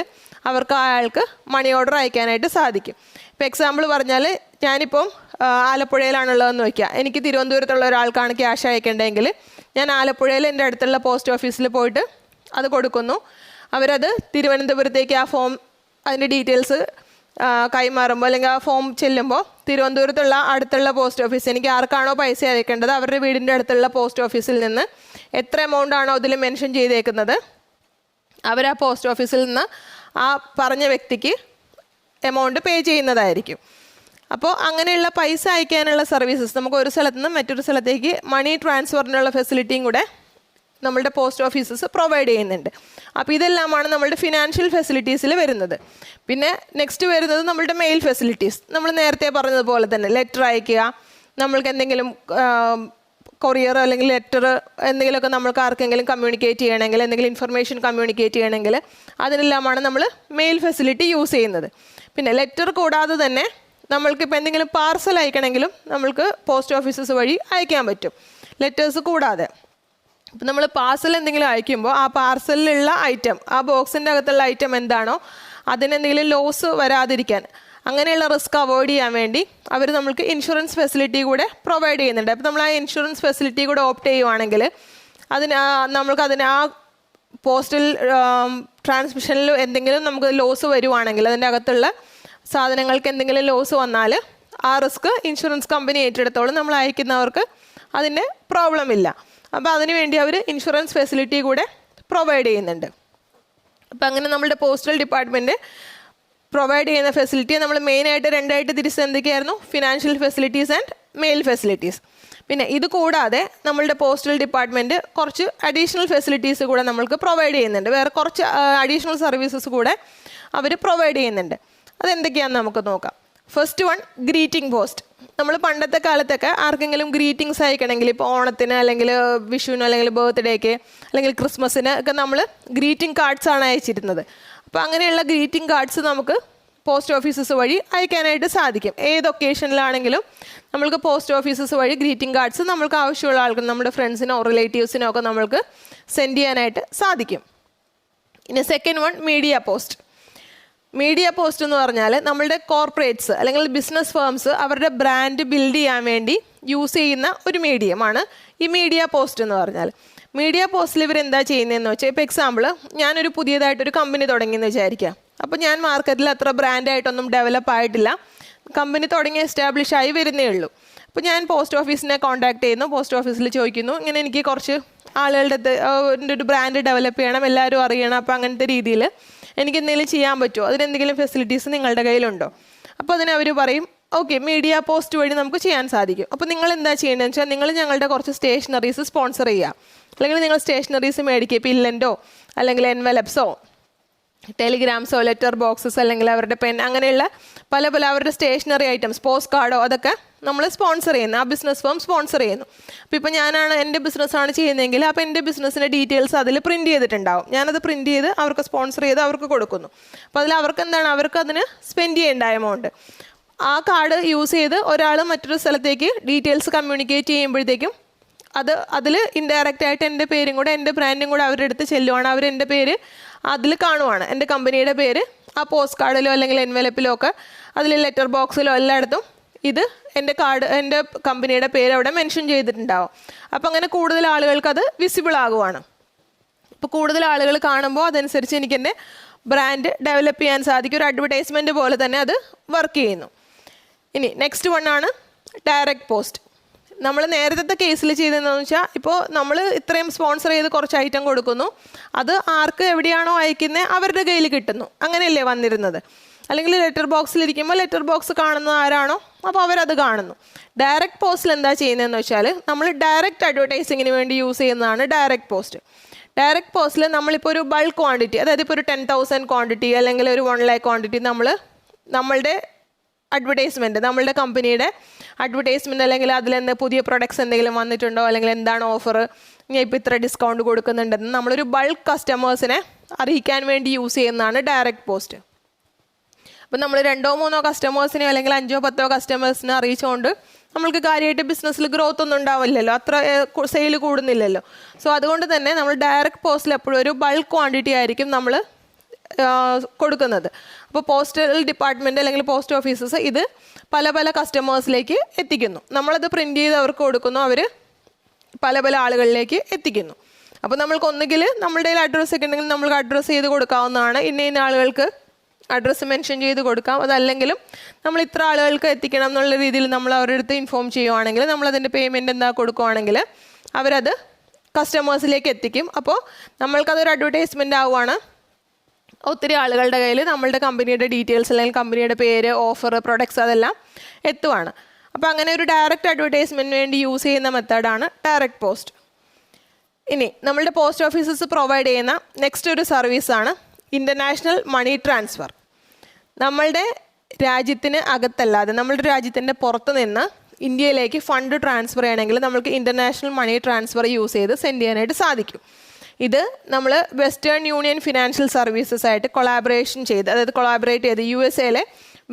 അവർക്ക് അയാൾക്ക് മണി ഓർഡർ അയക്കാനായിട്ട് സാധിക്കും. ഇപ്പോൾ എക്സാമ്പിൾ പറഞ്ഞാൽ ഞാനിപ്പം ആലപ്പുഴയിലാണുള്ളതെന്ന് വയ്ക്കുക, എനിക്ക് തിരുവനന്തപുരത്തുള്ള ഒരാൾക്കാണ് ക്യാഷ് അയക്കേണ്ടതെങ്കിൽ ഞാൻ ആലപ്പുഴയിൽ എൻ്റെ അടുത്തുള്ള പോസ്റ്റ് ഓഫീസിൽ പോയിട്ട് അത് കൊടുക്കുന്നു. അവരത് തിരുവനന്തപുരത്തേക്ക് ആ ഫോം അതിൻ്റെ ഡീറ്റെയിൽസ് കൈമാറുമ്പോൾ അല്ലെങ്കിൽ ആ ഫോം ചെല്ലുമ്പോൾ തിരുവനന്തപുരത്തുള്ള അടുത്തുള്ള പോസ്റ്റ് ഓഫീസ് എനിക്ക് ആർക്കാണോ പൈസ അയക്കേണ്ടത് അവരുടെ വീടിൻ്റെ അടുത്തുള്ള പോസ്റ്റ് ഓഫീസിൽ നിന്ന് എത്ര എമൗണ്ട് ആണോ അതിൽ മെൻഷൻ ചെയ്തേക്കുന്നത് അവർ ആ പോസ്റ്റ് ഓഫീസിൽ നിന്ന് ആ പറഞ്ഞ വ്യക്തിക്ക് എമൗണ്ട് പേ ചെയ്യുന്നതായിരിക്കും. അപ്പോൾ അങ്ങനെയുള്ള പൈസ അയക്കാനുള്ള സർവീസസ് നമുക്ക് ഒരു സ്ഥലത്ത് നിന്ന് മറ്റൊരു സ്ഥലത്തേക്ക് മണി ട്രാൻസ്ഫറിനുള്ള ഫെസിലിറ്റിയും കൂടെ നമ്മളുടെ പോസ്റ്റ് ഓഫീസസ് പ്രൊവൈഡ് ചെയ്യുന്നുണ്ട്. അപ്പോൾ ഇതെല്ലാമാണ് നമ്മളുടെ ഫിനാൻഷ്യൽ ഫെസിലിറ്റീസിൽ വരുന്നത്. പിന്നെ നെക്സ്റ്റ് വരുന്നത് നമ്മളുടെ മെയിൽ ഫെസിലിറ്റീസ്. നമ്മൾ നേരത്തെ പറഞ്ഞതുപോലെ തന്നെ ലെറ്റർ അയക്കുക, നമ്മൾക്ക് എന്തെങ്കിലും കൊറിയർ അല്ലെങ്കിൽ ലെറ്റർ എന്തെങ്കിലുമൊക്കെ നമ്മൾക്ക് ആർക്കെങ്കിലും കമ്മ്യൂണിക്കേറ്റ് ചെയ്യണമെങ്കിൽ എന്തെങ്കിലും ഇൻഫർമേഷൻ കമ്മ്യൂണിക്കേറ്റ് ചെയ്യണമെങ്കിൽ അതിനെല്ലാമാണ് നമ്മൾ മെയിൽ ഫെസിലിറ്റി യൂസ് ചെയ്യുന്നത്. പിന്നെ ലെറ്റർ കൂടാതെ തന്നെ നമ്മൾക്കിപ്പോൾ എന്തെങ്കിലും പാർസൽ അയക്കണമെങ്കിലും നമ്മൾക്ക് പോസ്റ്റ് ഓഫീസസ് വഴി അയക്കാൻ പറ്റും ലെറ്റേഴ്സ് കൂടാതെ. ഇപ്പം നമ്മൾ പാർസൽ എന്തെങ്കിലും അയക്കുമ്പോൾ ആ പാർസലിലുള്ള ഐറ്റം ആ ബോക്സിൻ്റെ അകത്തുള്ള ഐറ്റം എന്താണോ അതിനെന്തെങ്കിലും ലോസ് വരാതിരിക്കാൻ അങ്ങനെയുള്ള റിസ്ക് അവോയ്ഡ് ചെയ്യാൻ വേണ്ടി അവർ നമ്മൾക്ക് ഇൻഷുറൻസ് ഫെസിലിറ്റി കൂടെ പ്രൊവൈഡ് ചെയ്യുന്നുണ്ട്. അപ്പോൾ നമ്മൾ ആ ഇൻഷുറൻസ് ഫെസിലിറ്റി കൂടെ ഓപ്റ്റ് ചെയ്യുവാണെങ്കിൽ നമ്മൾക്ക് ആ പോസ്റ്റൽ ട്രാൻസ്മിഷനിൽ എന്തെങ്കിലും നമുക്ക് ലോസ് വരുവാണെങ്കിൽ അതിൻ്റെ അകത്തുള്ള സാധനങ്ങൾക്ക് എന്തെങ്കിലും ലോസ് വന്നാൽ ആ റിസ്ക് ഇൻഷുറൻസ് കമ്പനി ഏറ്റെടുത്തോളം നമ്മൾ അയക്കുന്നവർക്ക് അതിൻ്റെ പ്രോബ്ലം ഇല്ല. അപ്പോൾ അതിനുവേണ്ടി അവർ ഇൻഷുറൻസ് ഫെസിലിറ്റി കൂടെ പ്രൊവൈഡ് ചെയ്യുന്നുണ്ട്. അപ്പോൾ അങ്ങനെ നമ്മളുടെ പോസ്റ്റൽ ഡിപ്പാർട്ട്മെൻറ്റ് പ്രൊവൈഡ് ചെയ്യുന്ന ഫെസിലിറ്റിയെ നമ്മൾ മെയിനായിട്ട് രണ്ടായിട്ട് തിരിച്ച് എന്തൊക്കെയായിരുന്നു, financial facilities and mail facilities. പിന്നെ ഇത് കൂടാതെ നമ്മളുടെ പോസ്റ്റൽ ഡിപ്പാർട്ട്മെൻറ്റ് കുറച്ച് അഡീഷണൽ ഫെസിലിറ്റീസ് കൂടെ നമ്മൾക്ക് പ്രൊവൈഡ് ചെയ്യുന്നുണ്ട്. വേറെ കുറച്ച് അഡീഷണൽ സർവീസസ് കൂടെ അവർ പ്രൊവൈഡ് ചെയ്യുന്നുണ്ട്. അതെന്തൊക്കെയാണെന്ന് നമുക്ക് നോക്കാം. First one, greeting post. നമ്മൾ പണ്ടത്തെ കാലത്തൊക്കെ ആർക്കെങ്കിലും ഗ്രീറ്റിംഗ്സ് അയക്കണമെങ്കിൽ ഇപ്പോൾ ഓണത്തിന് അല്ലെങ്കിൽ വിഷുവിന് അല്ലെങ്കിൽ ബർത്ത്ഡേക്ക് അല്ലെങ്കിൽ ക്രിസ്മസിന് ഒക്കെ നമ്മൾ ഗ്രീറ്റിംഗ് കാർഡ്സാണ് അയച്ചിരുന്നത്. അപ്പോൾ അങ്ങനെയുള്ള ഗ്രീറ്റിംഗ് കാർഡ്സ് നമുക്ക് പോസ്റ്റ് ഓഫീസസ് വഴി അയക്കാനായിട്ട് സാധിക്കും. ഏത് ഒക്കേഷനിലാണെങ്കിലും നമ്മൾക്ക് പോസ്റ്റ് ഓഫീസസ് വഴി ഗ്രീറ്റിംഗ് കാർഡ്സ് നമ്മൾക്ക് ആവശ്യമുള്ള ആൾക്ക് നമ്മുടെ ഫ്രണ്ട്സിനോ റിലേറ്റീവ്സിനോ ഒക്കെ നമ്മൾക്ക് സെൻഡ് ചെയ്യാനായിട്ട് സാധിക്കും. ഇനി second one, media post. Media post എന്ന് പറഞ്ഞാൽ നമ്മളുടെ കോർപ്പറേറ്റ്സ് അല്ലെങ്കിൽ ബിസിനസ് ഫേംസ് അവരുടെ ബ്രാൻഡ് ബിൽഡ് ചെയ്യാൻ വേണ്ടി യൂസ് ചെയ്യുന്ന ഒരു മീഡിയമാണ് ഈ മീഡിയ പോസ്റ്റ് എന്ന് പറഞ്ഞാൽ. മീഡിയ പോസ്റ്റിൽ ഇവരെന്താ ചെയ്യുന്നതെന്ന് വെച്ചാൽ ഇപ്പോൾ എക്സാമ്പിൾ ഞാനൊരു പുതിയതായിട്ടൊരു കമ്പനി തുടങ്ങിയെന്ന് വിചാരിക്കാം. അപ്പോൾ ഞാൻ മാർക്കറ്റിൽ അത്ര ബ്രാൻഡായിട്ടൊന്നും ഡെവലപ്പ് ആയിട്ടില്ല, കമ്പനി തുടങ്ങി എസ്റ്റാബ്ലിഷ് ആയി വരുന്നേ ഉള്ളൂ. അപ്പോൾ ഞാൻ പോസ്റ്റ് ഓഫീസിനെ കോൺടാക്ട് ചെയ്യുന്നു, പോസ്റ്റ് ഓഫീസിൽ ചോദിക്കുന്നു ഇങ്ങനെ എനിക്ക് കുറച്ച് ആളുകളുടെ ഒരു ബ്രാൻഡ് ഡെവലപ്പ് ചെയ്യണം, എല്ലാവരും അറിയണം. അപ്പോൾ അങ്ങനത്തെ രീതിയിൽ എനിക്ക് എന്തെങ്കിലും ചെയ്യാൻ പറ്റുമോ, അതിനെന്തെങ്കിലും ഫെസിലിറ്റീസ് നിങ്ങളുടെ കയ്യിലുണ്ടോ? അപ്പോൾ അതിന് അവർ പറയും ഓക്കെ, മീഡിയ പോസ്റ്റ് വഴി നമുക്ക് ചെയ്യാൻ സാധിക്കും. അപ്പോൾ നിങ്ങൾ എന്താ ചെയ്യേണ്ടതെന്ന് വെച്ചാൽ നിങ്ങൾ ഞങ്ങളുടെ കുറച്ച് സ്റ്റേഷനറീസ് സ്പോൺസർ ചെയ്യുക, അല്ലെങ്കിൽ നിങ്ങൾ സ്റ്റേഷനറീസ് മേടിക്കുക. പില്ലൻ്റോ അല്ലെങ്കിൽ എൻവലപ്സോ ടെലിഗ്രാംസോ ലെറ്റർ ബോക്സസ് അല്ലെങ്കിൽ അവരുടെ പെൻ, അങ്ങനെയുള്ള പല പല അവരുടെ സ്റ്റേഷനറി ഐറ്റംസ്, പോസ്റ്റ് കാർഡോ, അതൊക്കെ നമ്മൾ സ്പോൺസർ ചെയ്യുന്നു, ആ ബിസിനസ് ഫേം സ്പോൺസർ ചെയ്യുന്നു. അപ്പോൾ ഇപ്പോൾ ഞാനാണ് എൻ്റെ ബിസിനസ്സാണ് ചെയ്യുന്നതെങ്കിൽ അപ്പോൾ എൻ്റെ ബിസിനസ്സിൻ്റെ ഡീറ്റെയിൽസ് അതിൽ പ്രിൻറ്റ് ചെയ്തിട്ടുണ്ടാവും. ഞാനത് പ്രിൻറ്റ് ചെയ്ത് അവർക്ക് സ്പോൺസർ ചെയ്ത് അവർക്ക് കൊടുക്കുന്നു. അപ്പോൾ അതിൽ അവർക്ക് എന്താണ്, അവർക്ക് അതിന് സ്പെൻഡ് ചെയ്യേണ്ട എമൗണ്ട്, ആ കാർഡ് യൂസ് ചെയ്ത് ഒരാൾ മറ്റൊരു സ്ഥലത്തേക്ക് ഡീറ്റെയിൽസ് കമ്മ്യൂണിക്കേറ്റ് ചെയ്യുമ്പോഴത്തേക്കും അതിൽ ഇൻഡയറക്റ്റ് ആയിട്ട് എൻ്റെ പേരും കൂടെ എൻ്റെ ബ്രാൻഡും കൂടെ അവരുടെ അടുത്ത് ചെല്ലുവാണ്. അവർ എൻ്റെ പേര് അതിൽ കാണുവാണ്, എൻ്റെ കമ്പനിയുടെ പേര് ആ പോസ്റ്റ് കാർഡിലോ അല്ലെങ്കിൽ എൻവലപ്പിലോ ഒക്കെ, അതിൽ ലെറ്റർ ബോക്സിലോ എല്ലായിടത്തും ഇത് എൻ്റെ എൻ്റെ കമ്പനിയുടെ പേര് അവിടെ മെൻഷൻ ചെയ്തിട്ടുണ്ടാവും. അപ്പോൾ അങ്ങനെ കൂടുതൽ ആളുകൾക്ക് അത് വിസിബിൾ ആകുവാണ്. ഇപ്പോൾ കൂടുതൽ ആളുകൾ കാണുമ്പോൾ അതനുസരിച്ച് എനിക്ക് എൻ്റെ ബ്രാൻഡ് ഡെവലപ്പ് ചെയ്യാൻ സാധിക്കും. ഒരു അഡ്വർടൈസ്മെൻറ്റ് പോലെ തന്നെ അത് വർക്ക് ചെയ്യുന്നു. ഇനി നെക്സ്റ്റ് വണ്ണാണ് ഡയറക്റ്റ് പോസ്റ്റ്. നമ്മൾ നേരത്തെ കേസിൽ ചെയ്തതെന്ന് വെച്ചാൽ, ഇപ്പോൾ നമ്മൾ ഇത്രയും സ്പോൺസർ ചെയ്ത് കുറച്ച് ഐറ്റം കൊടുക്കുന്നു, അത് ആർക്ക് എവിടെയാണോ അയക്കുന്നത് അവരുടെ കയ്യിൽ കിട്ടുന്നു, അങ്ങനെയല്ലേ വന്നിരുന്നത്. അല്ലെങ്കിൽ ലെറ്റർ ബോക്സിലിരിക്കുമ്പോൾ ലെറ്റർ ബോക്സ് കാണുന്നത് ആരാണോ അപ്പോൾ അവരത് കാണുന്നു. ഡയറക്റ്റ് പോസ്റ്റിൽ എന്താ ചെയ്യുന്നതെന്ന് വെച്ചാൽ, നമ്മൾ ഡയറക്റ്റ് അഡ്വർടൈസിങ്ങിന് വേണ്ടി യൂസ് ചെയ്യുന്നതാണ് ഡയറക്റ്റ് പോസ്റ്റ്. ഡയറക്റ്റ് പോസ്റ്റിൽ നമ്മളിപ്പോൾ ഒരു ബൾക്ക് ക്വാണ്ടിറ്റി, അതായത് ഇപ്പോൾ ഒരു 10,000 ക്വാണ്ടിറ്റി അല്ലെങ്കിൽ ഒരു 1 lakh ക്വാണ്ടിറ്റി നമ്മളുടെ അഡ്വർടൈസ്മെൻറ്റ്, നമ്മളുടെ കമ്പനിയുടെ അഡ്വർടൈസ്മെൻറ്റ്, അല്ലെങ്കിൽ അതിലെന്ത് പുതിയ പ്രൊഡക്ട്സ് എന്തെങ്കിലും വന്നിട്ടുണ്ടോ, അല്ലെങ്കിൽ എന്താണ് ഓഫർ, ഞാൻ ഇപ്പോൾ ഇത്ര ഡിസ്കൗണ്ട് കൊടുക്കുന്നുണ്ടെന്ന് നമ്മളൊരു ബൾക്ക് കസ്റ്റമേഴ്സിനെ അറിയിക്കാൻ വേണ്ടി യൂസ് ചെയ്യുന്നതാണ് ഡയറക്റ്റ് പോസ്റ്റ്. അപ്പം നമ്മൾ 2-3 കസ്റ്റമേഴ്സിനെയോ അല്ലെങ്കിൽ 5-10 കസ്റ്റമേഴ്സിനെ അറിയിച്ചുകൊണ്ട് നമ്മൾക്ക് കാര്യമായിട്ട് ബിസിനസ്സിൽ ഗ്രോത്ത് ഒന്നും ഉണ്ടാവില്ലല്ലോ, അത്ര സെയിൽ കൂടുന്നില്ലല്ലോ. സോ അതുകൊണ്ട് തന്നെ നമ്മൾ ഡയറക്റ്റ് പോസ്റ്റിൽ എപ്പോഴും ഒരു ബൾക്ക് ക്വാണ്ടിറ്റി ആയിരിക്കും നമ്മൾ കൊടുക്കുന്നത്. അപ്പോൾ പോസ്റ്റൽ ഡിപ്പാർട്ട്മെൻറ്റ് അല്ലെങ്കിൽ പോസ്റ്റ് ഓഫീസസ് ഇത് പല പല കസ്റ്റമേഴ്സിലേക്ക് എത്തിക്കുന്നു. നമ്മളത് പ്രിൻറ്റ് ചെയ്ത് അവർക്ക് കൊടുക്കുന്നു, അവർ പല പല ആളുകളിലേക്ക് എത്തിക്കുന്നു. അപ്പോൾ നമ്മൾക്ക് ഒന്നുകിൽ നമ്മളുടെ അഡ്രസ്സ് ഒക്കെ ഉണ്ടെങ്കിൽ നമ്മൾക്ക് അഡ്രസ്സ് ചെയ്ത് കൊടുക്കാവുന്നതാണ്, ഇന്ന ആളുകൾക്ക് അഡ്രസ്സ് മെൻഷൻ ചെയ്ത് കൊടുക്കാം. അതല്ലെങ്കിലും നമ്മൾ ഇത്ര ആളുകൾക്ക് എത്തിക്കണം എന്നുള്ള രീതിയിൽ നമ്മൾ അവരുടെ അടുത്ത് ഇൻഫോം ചെയ്യുവാണെങ്കിൽ, നമ്മളതിൻ്റെ പേയ്മെൻറ്റ് എന്താ കൊടുക്കുവാണെങ്കിൽ അവരത് കസ്റ്റമേഴ്സിലേക്ക് എത്തിക്കും. അപ്പോൾ നമ്മൾക്കതൊരു അഡ്വർടൈസ്മെൻ്റ് ആവുകയാണ്, ഒത്തിരി ആളുകളുടെ കയ്യിൽ നമ്മളുടെ കമ്പനിയുടെ ഡീറ്റെയിൽസ് അല്ലെങ്കിൽ കമ്പനിയുടെ പേര്, ഓഫർ, പ്രൊഡക്ട്സ് അതെല്ലാം എത്തുവാണ്. അപ്പോൾ അങ്ങനെ ഒരു ഡയറക്റ്റ് അഡ്വർടൈസ്മെൻറ്റിന് വേണ്ടി യൂസ് ചെയ്യുന്ന മെത്തേഡാണ് ഡയറക്റ്റ് പോസ്റ്റ്. ഇനി നമ്മളുടെ പോസ്റ്റ് ഓഫീസസ് പ്രൊവൈഡ് ചെയ്യുന്ന നെക്സ്റ്റ് ഒരു സർവീസാണ് ഇൻ്റർനാഷണൽ മണി ട്രാൻസ്ഫർ. നമ്മളുടെ രാജ്യത്തിന് അകത്തല്ലാതെ നമ്മളുടെ രാജ്യത്തിൻ്റെ പുറത്ത് നിന്ന് ഇന്ത്യയിലേക്ക് ഫണ്ട് ട്രാൻസ്ഫർ ചെയ്യണമെങ്കിൽ നമ്മൾക്ക് ഇൻ്റർനാഷണൽ മണി ട്രാൻസ്ഫർ യൂസ് ചെയ്ത് സെൻഡ് ചെയ്യാനായിട്ട് സാധിക്കും. ഇത് നമ്മൾ വെസ്റ്റേൺ യൂണിയൻ ഫിനാൻഷ്യൽ സർവീസസ് ആയിട്ട് കൊളാബറേറ്റ് ചെയ്ത് USA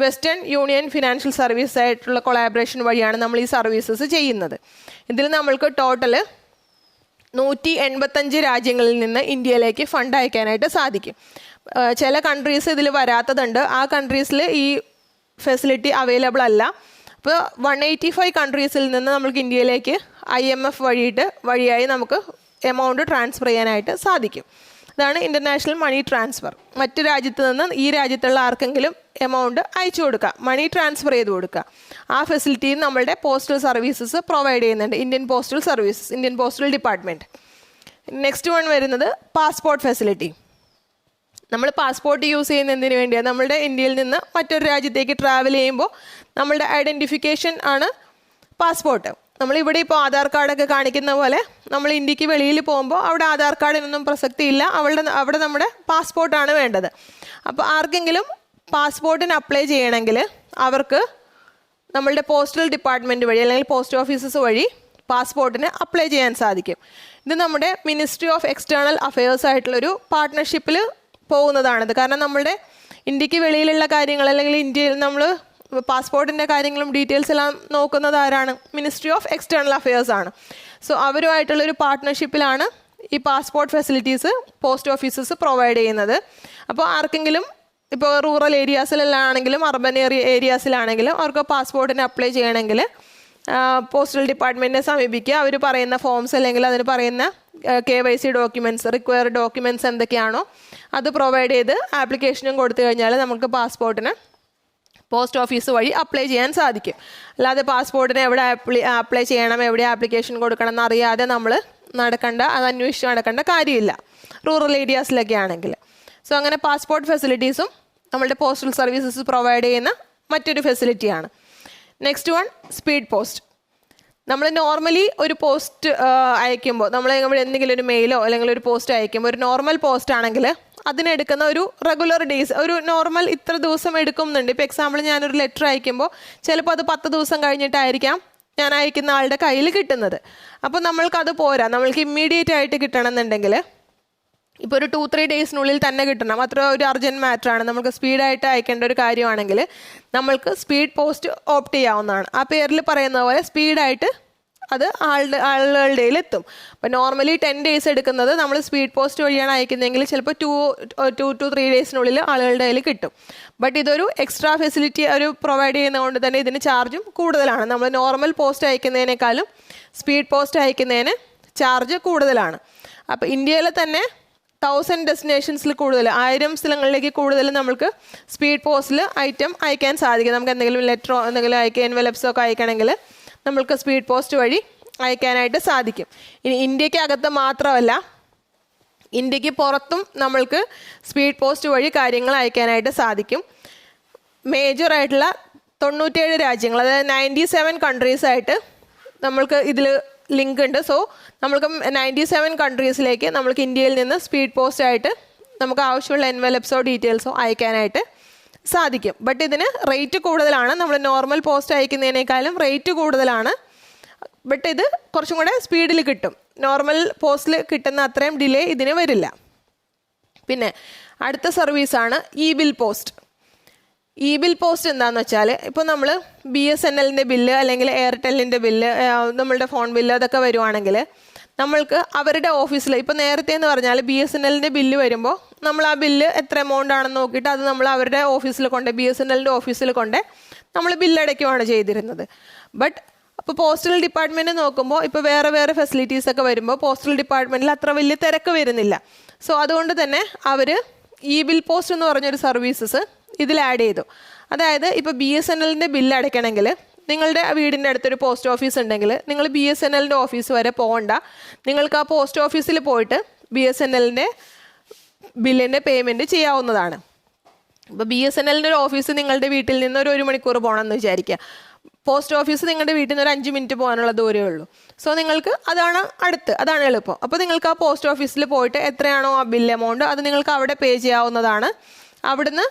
western union financial service ആയിട്ടുള്ള കൊളാബറേഷൻ വഴിയാണ് നമ്മൾ ഈ സർവീസസ് ചെയ്യുന്നത്. ഇതിൽ നമ്മൾക്ക് ടോട്ടൽ 185 രാജ്യങ്ങളിൽ നിന്ന് ഇന്ത്യയിലേക്ക് ഫണ്ട് അയക്കാനായിട്ട് സാധിക്കും. ചില കൺട്രീസ് ഇതിൽ വരാത്തതുണ്ട്, ആ കൺട്രീസിൽ ഈ ഫെസിലിറ്റി അവൈലബിൾ അല്ല. അപ്പോൾ 185 കൺട്രീസിൽ നിന്ന് നമുക്ക് ഇന്ത്യയിലേക്ക് IMF വഴിയായി നമുക്ക് എമൗണ്ട് ട്രാൻസ്ഫർ ചെയ്യാനായിട്ട് സാധിക്കും. ഇതാണ് ഇൻ്റർനാഷണൽ മണി ട്രാൻസ്ഫർ. മറ്റു രാജ്യത്ത് നിന്ന് ഈ രാജ്യത്തുള്ള ആർക്കെങ്കിലും എമൗണ്ട് അയച്ചു കൊടുക്കുക, മണി ട്രാൻസ്ഫർ ചെയ്ത് കൊടുക്കുക. ആ ഫെസിലിറ്റിയും നമ്മളുടെ പോസ്റ്റൽ സർവീസസ് പ്രൊവൈഡ് ചെയ്യുന്നുണ്ട്, Indian postal services, Indian postal department. Next one വരുന്നത് പാസ്പോർട്ട് ഫെസിലിറ്റി. നമ്മൾ പാസ്പോർട്ട് യൂസ് ചെയ്യുന്നതിന് വേണ്ടിയാണ്, നമ്മളുടെ ഇന്ത്യയിൽ നിന്ന് മറ്റൊരു രാജ്യത്തേക്ക് ട്രാവൽ ചെയ്യുമ്പോൾ നമ്മളുടെ ഐഡൻറ്റിഫിക്കേഷൻ ആണ് പാസ്പോർട്ട്. നമ്മളിവിടെ ഇപ്പോൾ ആധാർ കാർഡൊക്കെ കാണിക്കുന്ന പോലെ നമ്മൾ ഇന്ത്യക്ക് വെളിയിൽ പോകുമ്പോൾ അവിടെ ആധാർ കാർഡിനൊന്നും പ്രസക്തിയില്ല, അവിടെ നമ്മുടെ പാസ്പോർട്ടാണ് വേണ്ടത്. അപ്പോൾ ആർക്കെങ്കിലും പാസ്പോർട്ടിന് അപ്ലൈ ചെയ്യണമെങ്കിൽ അവർക്ക് നമ്മളുടെ പോസ്റ്റൽ ഡിപ്പാർട്ട്മെൻറ്റ് വഴി അല്ലെങ്കിൽ പോസ്റ്റ് ഓഫീസസ് വഴി പാസ്പോർട്ടിന് അപ്ലൈ ചെയ്യാൻ സാധിക്കും. ഇത് നമ്മുടെ മിനിസ്ട്രി ഓഫ് എക്സ്റ്റേണൽ അഫയേഴ്സ് ആയിട്ടുള്ളൊരു പാർട്ട്ണർഷിപ്പിൽ പോകുന്നതാണിത്. കാരണം നമ്മളുടെ ഇന്ത്യക്ക് വെളിയിലുള്ള കാര്യങ്ങൾ അല്ലെങ്കിൽ ഇന്ത്യയിൽ നമ്മൾ പാസ്പോർട്ടിൻ്റെ കാര്യങ്ങളും ഡീറ്റെയിൽസ് എല്ലാം നോക്കുന്നത് ആരാണ്? മിനിസ്ട്രി ഓഫ് എക്സ്റ്റേണൽ അഫയേഴ്സ് ആണ്. സോ അവരുമായിട്ടുള്ളൊരു പാർട്ട്ണർഷിപ്പിലാണ് ഈ passport facilities post offices provide ചെയ്യുന്നത്. അപ്പോൾ ആർക്കെങ്കിലും ഇപ്പോൾ റൂറൽ ഏരിയാസിലാണെങ്കിലും അർബൻ ഏരിയാസിലാണെങ്കിലും അവർക്ക് പാസ്പോർട്ടിന് അപ്ലൈ ചെയ്യണമെങ്കിൽ പോസ്റ്റൽ ഡിപ്പാർട്ട്മെൻറ്റിനെ സമീപിക്കുക. അവർ പറയുന്ന ഫോംസ് അല്ലെങ്കിൽ അതിന് പറയുന്ന KYC ഡോക്യുമെൻറ്റ്സ്, റിക്വയർഡ് ഡോക്യുമെൻറ്റ്സ് എന്തൊക്കെയാണോ അത് പ്രൊവൈഡ് ചെയ്ത് ആപ്ലിക്കേഷനും കൊടുത്തു കഴിഞ്ഞാൽ നമുക്ക് പാസ്പോർട്ടിന് പോസ്റ്റ് ഓഫീസ് വഴി അപ്ലൈ ചെയ്യാൻ സാധിക്കും. അല്ലാതെ പാസ്പോർട്ടിന് എവിടെ അപ്ലൈ ചെയ്യണം, എവിടെ ആപ്ലിക്കേഷൻ കൊടുക്കണം എന്നറിയാതെ നമ്മൾ നടക്കേണ്ട, അത് അന്വേഷിച്ച് നടക്കേണ്ട കാര്യമില്ല റൂറൽ ഏരിയാസിലൊക്കെ ആണെങ്കിൽ. സോ അങ്ങനെ പാസ്പോർട്ട് ഫെസിലിറ്റീസും നമ്മളുടെ പോസ്റ്റൽ സർവീസസ് പ്രൊവൈഡ് ചെയ്യുന്ന മറ്റൊരു ഫെസിലിറ്റിയാണ്. Next one speed post. നമ്മൾ നോർമലി ഒരു പോസ്റ്റ് അയക്കുമ്പോൾ, നമ്മൾ എന്തെങ്കിലും ഒരു മെയിലോ അല്ലെങ്കിൽ ഒരു പോസ്റ്റ് അയക്കുമ്പോൾ, ഒരു നോർമൽ പോസ്റ്റ് ആണെങ്കിൽ അതിനെടുക്കുന്ന ഒരു റെഗുലർ ഡേയ്സ്, ഒരു നോർമൽ ഇത്ര ദിവസം എടുക്കുന്നുണ്ട്. ഇപ്പോൾ എക്സാമ്പിൾ ഞാനൊരു ലെറ്റർ അയക്കുമ്പോൾ ചിലപ്പോൾ അത് 10 ദിവസം കഴിഞ്ഞിട്ടായിരിക്കാം ഞാൻ അയക്കുന്ന ആളുടെ കയ്യിൽ കിട്ടുന്നത്. അപ്പോൾ നമ്മൾക്കത് പോരാ, നമ്മൾക്ക് ഇമ്മീഡിയറ്റ് ആയിട്ട് കിട്ടണമെന്നുണ്ടെങ്കിൽ ഇപ്പോൾ ഒരു 2-3 ഡേയ്സിനുള്ളിൽ തന്നെ കിട്ടണം, അത്ര ഒരു അർജൻറ്റ് മാറ്ററാണ്, നമുക്ക് സ്പീഡായിട്ട് അയക്കേണ്ട ഒരു കാര്യമാണെങ്കിൽ നമ്മൾക്ക് സ്പീഡ് പോസ്റ്റ് ഓപ്റ്റ് ചെയ്യാവുന്നതാണ്. ആ പേരിൽ പറയുന്ന പോലെ സ്പീഡായിട്ട് അത് ആളുകളുടെ എത്തും. അപ്പോൾ നോർമലി 10 ഡേയ്സ് എടുക്കുന്നത് നമ്മൾ സ്പീഡ് പോസ്റ്റ് വഴിയാണ് അയക്കുന്നതെങ്കിൽ ചിലപ്പോൾ 2 to 3 ഡേയ്സിനുള്ളിൽ ആളുകളുടെ കയ്യിൽ കിട്ടും. ബട്ട് ഇതൊരു എക്സ്ട്രാ ഫെസിലിറ്റി ഒരു പ്രൊവൈഡ് ചെയ്യുന്നതുകൊണ്ട് തന്നെ ഇതിന് ചാർജും കൂടുതലാണ്. നമ്മൾ നോർമൽ പോസ്റ്റ് അയക്കുന്നതിനേക്കാളും സ്പീഡ് പോസ്റ്റ് അയക്കുന്നതിന് ചാർജ് കൂടുതലാണ്. അപ്പോൾ ഇന്ത്യയിൽ തന്നെ 1000 ഡെസ്റ്റിനേഷൻസിൽ കൂടുതൽ, 1000 സ്ഥലങ്ങളിലേക്ക് കൂടുതൽ നമുക്ക് സ്പീഡ് പോസ്റ്റിൽ ഐറ്റം അയക്കാൻ സാധിക്കും. നമുക്ക് എന്തെങ്കിലും ലെറ്ററോ എന്തെങ്കിലും എൻവലപ്സോ ഒക്കെ അയക്കണമെങ്കിൽ നമ്മൾക്ക് സ്പീഡ് പോസ്റ്റ് വഴി അയക്കാനായിട്ട് സാധിക്കും. ഇനി ഇന്ത്യക്ക് അകത്ത് മാത്രമല്ല, ഇന്ത്യക്ക് പുറത്തും നമ്മൾക്ക് സ്പീഡ് പോസ്റ്റ് വഴി കാര്യങ്ങൾ അയക്കാനായിട്ട് സാധിക്കും. മേജറായിട്ടുള്ള 97 രാജ്യങ്ങൾ, അതായത് 97 കൺട്രീസായിട്ട് നമ്മൾക്ക് ഇതിൽ ലിങ്ക് ഉണ്ട്. സോ നമ്മൾക്ക് 97 കൺട്രീസിലേക്ക് നമ്മൾക്ക് ഇന്ത്യയിൽ നിന്ന് സ്പീഡ് പോസ്റ്റ് ആയിട്ട് നമുക്ക് ആവശ്യമുള്ള എൻവലപ്സോ ഡീറ്റെയിൽസോ അയക്കാനായിട്ട് സാധിക്കും. ബട്ട് ഇതിന് റേറ്റ് കൂടുതലാണ്, നമ്മൾ നോർമൽ പോസ്റ്റ് അയക്കുന്നതിനേക്കാളും റേറ്റ് കൂടുതലാണ്. ബട്ട് ഇത് കുറച്ചും കൂടെ സ്പീഡിൽ കിട്ടും, നോർമൽ പോസ്റ്റിൽ കിട്ടുന്ന അത്രയും ഡിലേ ഇതിന് വരില്ല. പിന്നെ അടുത്ത സർവീസാണ് E bill post. E bill post എന്താണെന്ന് വെച്ചാൽ, ഇപ്പോൾ നമ്മൾ BSNLൻ്റെ ബില്ല് അല്ലെങ്കിൽ എയർടെല്ലിൻ്റെ ബില്ല്, നമ്മളുടെ ഫോൺ ബില്ല് അതൊക്കെ വരുവാണെങ്കിൽ നമ്മൾക്ക് അവരുടെ ഓഫീസിൽ, ഇപ്പോൾ നേരത്തെ എന്ന് പറഞ്ഞാൽ BSNLൻ്റെ ബില്ല് വരുമ്പോൾ നമ്മൾ ആ ബില്ല് എത്ര എമൗണ്ട് ആണെന്ന് നോക്കിയിട്ട് അത് നമ്മൾ അവരുടെ ഓഫീസിൽ കൊണ്ട്, BSNLൻ്റെ ഓഫീസിൽ കൊണ്ട് നമ്മൾ ബില്ലടയ്ക്കുവാണ് ചെയ്തിരുന്നത്. ബട്ട് അപ്പോൾ പോസ്റ്റൽ ഡിപ്പാർട്ട്മെൻറ്റ് നോക്കുമ്പോൾ ഇപ്പോൾ വേറെ ഫെസിലിറ്റീസ് ഒക്കെ വരുമ്പോൾ പോസ്റ്റൽ ഡിപ്പാർട്ട്മെൻറ്റിൽ അത്ര വലിയ തിരക്ക് വരുന്നില്ല. സോ അതുകൊണ്ട് തന്നെ അവർ ഇ ബിൽ പോസ്റ്റ് എന്ന് പറഞ്ഞൊരു സർവീസസ് ഇതിൽ ആഡ് ചെയ്തു. അതായത് ഇപ്പോൾ BSNLൻ്റെ ബില്ല് അടയ്ക്കണമെങ്കിൽ നിങ്ങളുടെ വീടിൻ്റെ അടുത്തൊരു പോസ്റ്റ് ഓഫീസ് ഉണ്ടെങ്കിൽ നിങ്ങൾ BSNLൻ്റെ ഓഫീസ് വരെ പോകണ്ട, നിങ്ങൾക്ക് ആ പോസ്റ്റ് ഓഫീസിൽ പോയിട്ട് BSNLൻ്റെ ബില്ലിൻ്റെ പേയ്മെൻറ്റ് ചെയ്യാവുന്നതാണ്. ഇപ്പോൾ BSNLൻ്റെ ഒരു ഓഫീസ് നിങ്ങളുടെ വീട്ടിൽ നിന്ന് ഒരു 1 മണിക്കൂർ പോകണമെന്ന് വിചാരിക്കുക, പോസ്റ്റ് ഓഫീസ് നിങ്ങളുടെ വീട്ടിൽ നിന്ന് ഒരു 5 മിനിറ്റ് പോകാനുള്ള ദൂരമേ ഉള്ളൂ. സോ നിങ്ങൾക്ക് അതാണ് എളുപ്പം. അപ്പോൾ നിങ്ങൾക്ക് ആ പോസ്റ്റ് ഓഫീസിൽ പോയിട്ട് എത്രയാണോ ആ ബിൽ എമൗണ്ട് അത് നിങ്ങൾക്ക് അവിടെ പേ ചെയ്യാവുന്നതാണ്. അവിടുന്ന്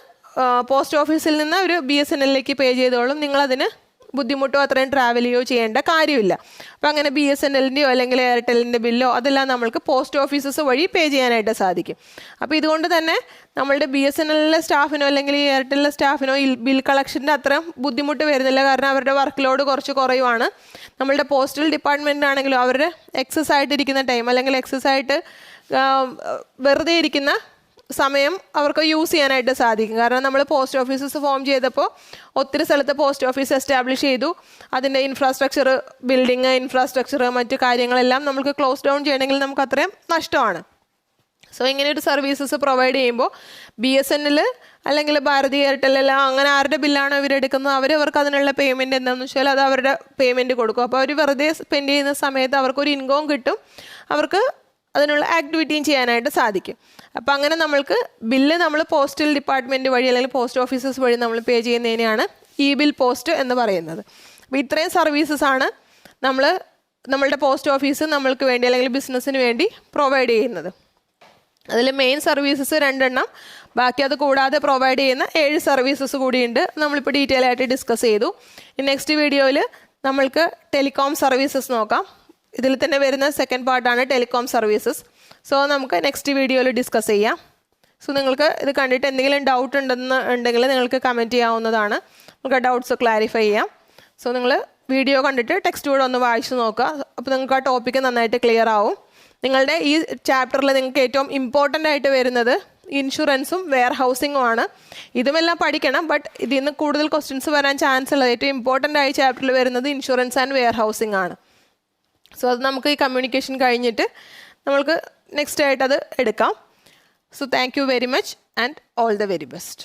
പോസ്റ്റ് ഓഫീസിൽ നിന്ന് ഒരു BSNLലേക്ക് പേ ചെയ്തോളും, നിങ്ങളതിന് ബുദ്ധിമുട്ടോ അത്രയും ട്രാവൽ ചെയ്യോ ചെയ്യേണ്ട കാര്യമില്ല. അപ്പോൾ അങ്ങനെ BSNLൻ്റെയോ അല്ലെങ്കിൽ എയർടെല്ലിൻ്റെ ബില്ലോ അതെല്ലാം നമ്മൾക്ക് പോസ്റ്റ് ഓഫീസസ് വഴി പേ ചെയ്യാനായിട്ട് സാധിക്കും. അപ്പോൾ ഇതുകൊണ്ട് തന്നെ നമ്മളുടെ BSNLിലെ സ്റ്റാഫിനോ അല്ലെങ്കിൽ എയർടെല്ലിലെ സ്റ്റാഫിനോ ഈ ബിൽ കളക്ഷൻ്റെ അത്രയും ബുദ്ധിമുട്ട് വരുന്നില്ല. കാരണം അവരുടെ വർക്ക് ലോഡ് കുറച്ച് കുറയുവാണ്. നമ്മളുടെ പോസ്റ്റൽ ഡിപ്പാർട്ട്മെൻറ്റിനാണെങ്കിലും അവരുടെ എക്സസ് ആയിട്ടിരിക്കുന്ന ടൈം അല്ലെങ്കിൽ എക്സസ് ആയിട്ട് വെറുതെ ഇരിക്കുന്ന സമയം അവർക്ക് യൂസ് ചെയ്യാനായിട്ട് സാധിക്കും. കാരണം നമ്മൾ പോസ്റ്റ് ഓഫീസസ് ഫോം ചെയ്തപ്പോൾ ഒത്തിരി സ്ഥലത്ത് പോസ്റ്റ് ഓഫീസ് എസ്റ്റാബ്ലിഷ് ചെയ്തു, അതിൻ്റെ ഇൻഫ്രാസ്ട്രക്ചർ, ബിൽഡിങ് ഇൻഫ്രാസ്ട്രക്ചർ മറ്റു കാര്യങ്ങളെല്ലാം നമുക്ക് ക്ലോസ് ഡൗൺ ചെയ്യണമെങ്കിൽ നമുക്ക് അത്രയും നഷ്ടമാണ്. സോ ഇങ്ങനെയൊരു സർവീസസ് പ്രൊവൈഡ് ചെയ്യുമ്പോൾ BSNL അല്ലെങ്കിൽ ഭാരതി എയർടെൽ എല്ലാം അങ്ങനെ ആരുടെ ബില്ലാണോ ഇവരെടുക്കുന്നത് അവർക്ക് അതിനുള്ള പേയ്മെൻറ്റ് എന്താണെന്ന് വെച്ചാൽ അത് അവരുടെ പേയ്മെൻറ്റ് കൊടുക്കും. അപ്പോൾ അവർ വെറുതെ സ്പെൻഡ് ചെയ്യുന്ന സമയത്ത് അവർക്കൊരു ഇൻകം കിട്ടും, അവർക്ക് അതിനുള്ള ആക്ടിവിറ്റിയും ചെയ്യാനായിട്ട് സാധിക്കും. അപ്പോൾ അങ്ങനെ നമ്മൾക്ക് ബില്ല് നമ്മൾ പോസ്റ്റൽ ഡിപ്പാർട്ട്മെൻറ്റ് വഴി അല്ലെങ്കിൽ പോസ്റ്റ് ഓഫീസസ് വഴി നമ്മൾ പേ ചെയ്യുന്നതിനെയാണ് ഇ ബിൽ പോസ്റ്റ് എന്ന് പറയുന്നത്. അപ്പോൾ ഇത്രയും സർവീസസാണ് നമ്മളുടെ പോസ്റ്റ് ഓഫീസ് നമ്മൾക്ക് വേണ്ടി അല്ലെങ്കിൽ ബിസിനസ്സിന് വേണ്ടി പ്രൊവൈഡ് ചെയ്യുന്നത്. അതിൽ മെയിൻ സർവീസസ് 2 എണ്ണം, ബാക്കി അത് കൂടാതെ പ്രൊവൈഡ് ചെയ്യുന്ന 7 സർവീസസ് കൂടിയുണ്ട്. നമ്മളിപ്പോൾ ഡീറ്റെയിൽ ആയിട്ട് ഡിസ്കസ് ചെയ്തു. നെക്സ്റ്റ് വീഡിയോയിൽ നമ്മൾക്ക് ടെലികോം സർവീസസ് നോക്കാം. ഇതിൽ തന്നെ വരുന്ന സെക്കൻഡ് പാർട്ടാണ് ടെലികോം സർവീസസ്. സോ നമുക്ക് നെക്സ്റ്റ് വീഡിയോയിൽ ഡിസ്കസ് ചെയ്യാം. സോ നിങ്ങൾക്ക് ഇത് കണ്ടിട്ട് എന്തെങ്കിലും ഡൗട്ട് ഉണ്ടെങ്കിൽ നിങ്ങൾക്ക് കമൻറ്റ് ചെയ്യാവുന്നതാണ്, നമുക്ക് ഡൗട്ട്സ് ക്ലാരിഫൈ ചെയ്യാം. സോ നിങ്ങൾ വീഡിയോ കണ്ടിട്ട് ടെക്സ്റ്റ് കൂടെ ഒന്ന് വായിച്ച് നോക്കുക, അപ്പോൾ നിങ്ങൾക്ക് ആ ടോപ്പിക്ക് നന്നായിട്ട് ക്ലിയർ ആവും. നിങ്ങളുടെ ഈ ചാപ്റ്ററിൽ നിങ്ങൾക്ക് ഏറ്റവും ഇമ്പോർട്ടൻ്റ് ആയിട്ട് വരുന്നത് ഇൻഷുറൻസും വെയർ ഹൗസിങ്ങും ആണ്. ഇതുമെല്ലാം പഠിക്കണം, ബട്ട് ഇതിൽ നിന്ന് കൂടുതൽ ക്വസ്റ്റ്യൻസ് വരാൻ ചാൻസ് ഉള്ളത് ഏറ്റവും ഇമ്പോർട്ടൻ്റ് ആയ ചാപ്റ്ററിൽ വരുന്നത് ഇൻഷുറൻസ് ആൻഡ് വെയർ ഹൗസിംഗ് ആണ്. സോ അത് നമുക്ക് ഈ കമ്മ്യൂണിക്കേഷൻ കഴിഞ്ഞിട്ട് നമ്മൾക്ക് നെക്സ്റ്റ് ആയിട്ട് അത് എടുക്കാം. So thank you very much and all the very best.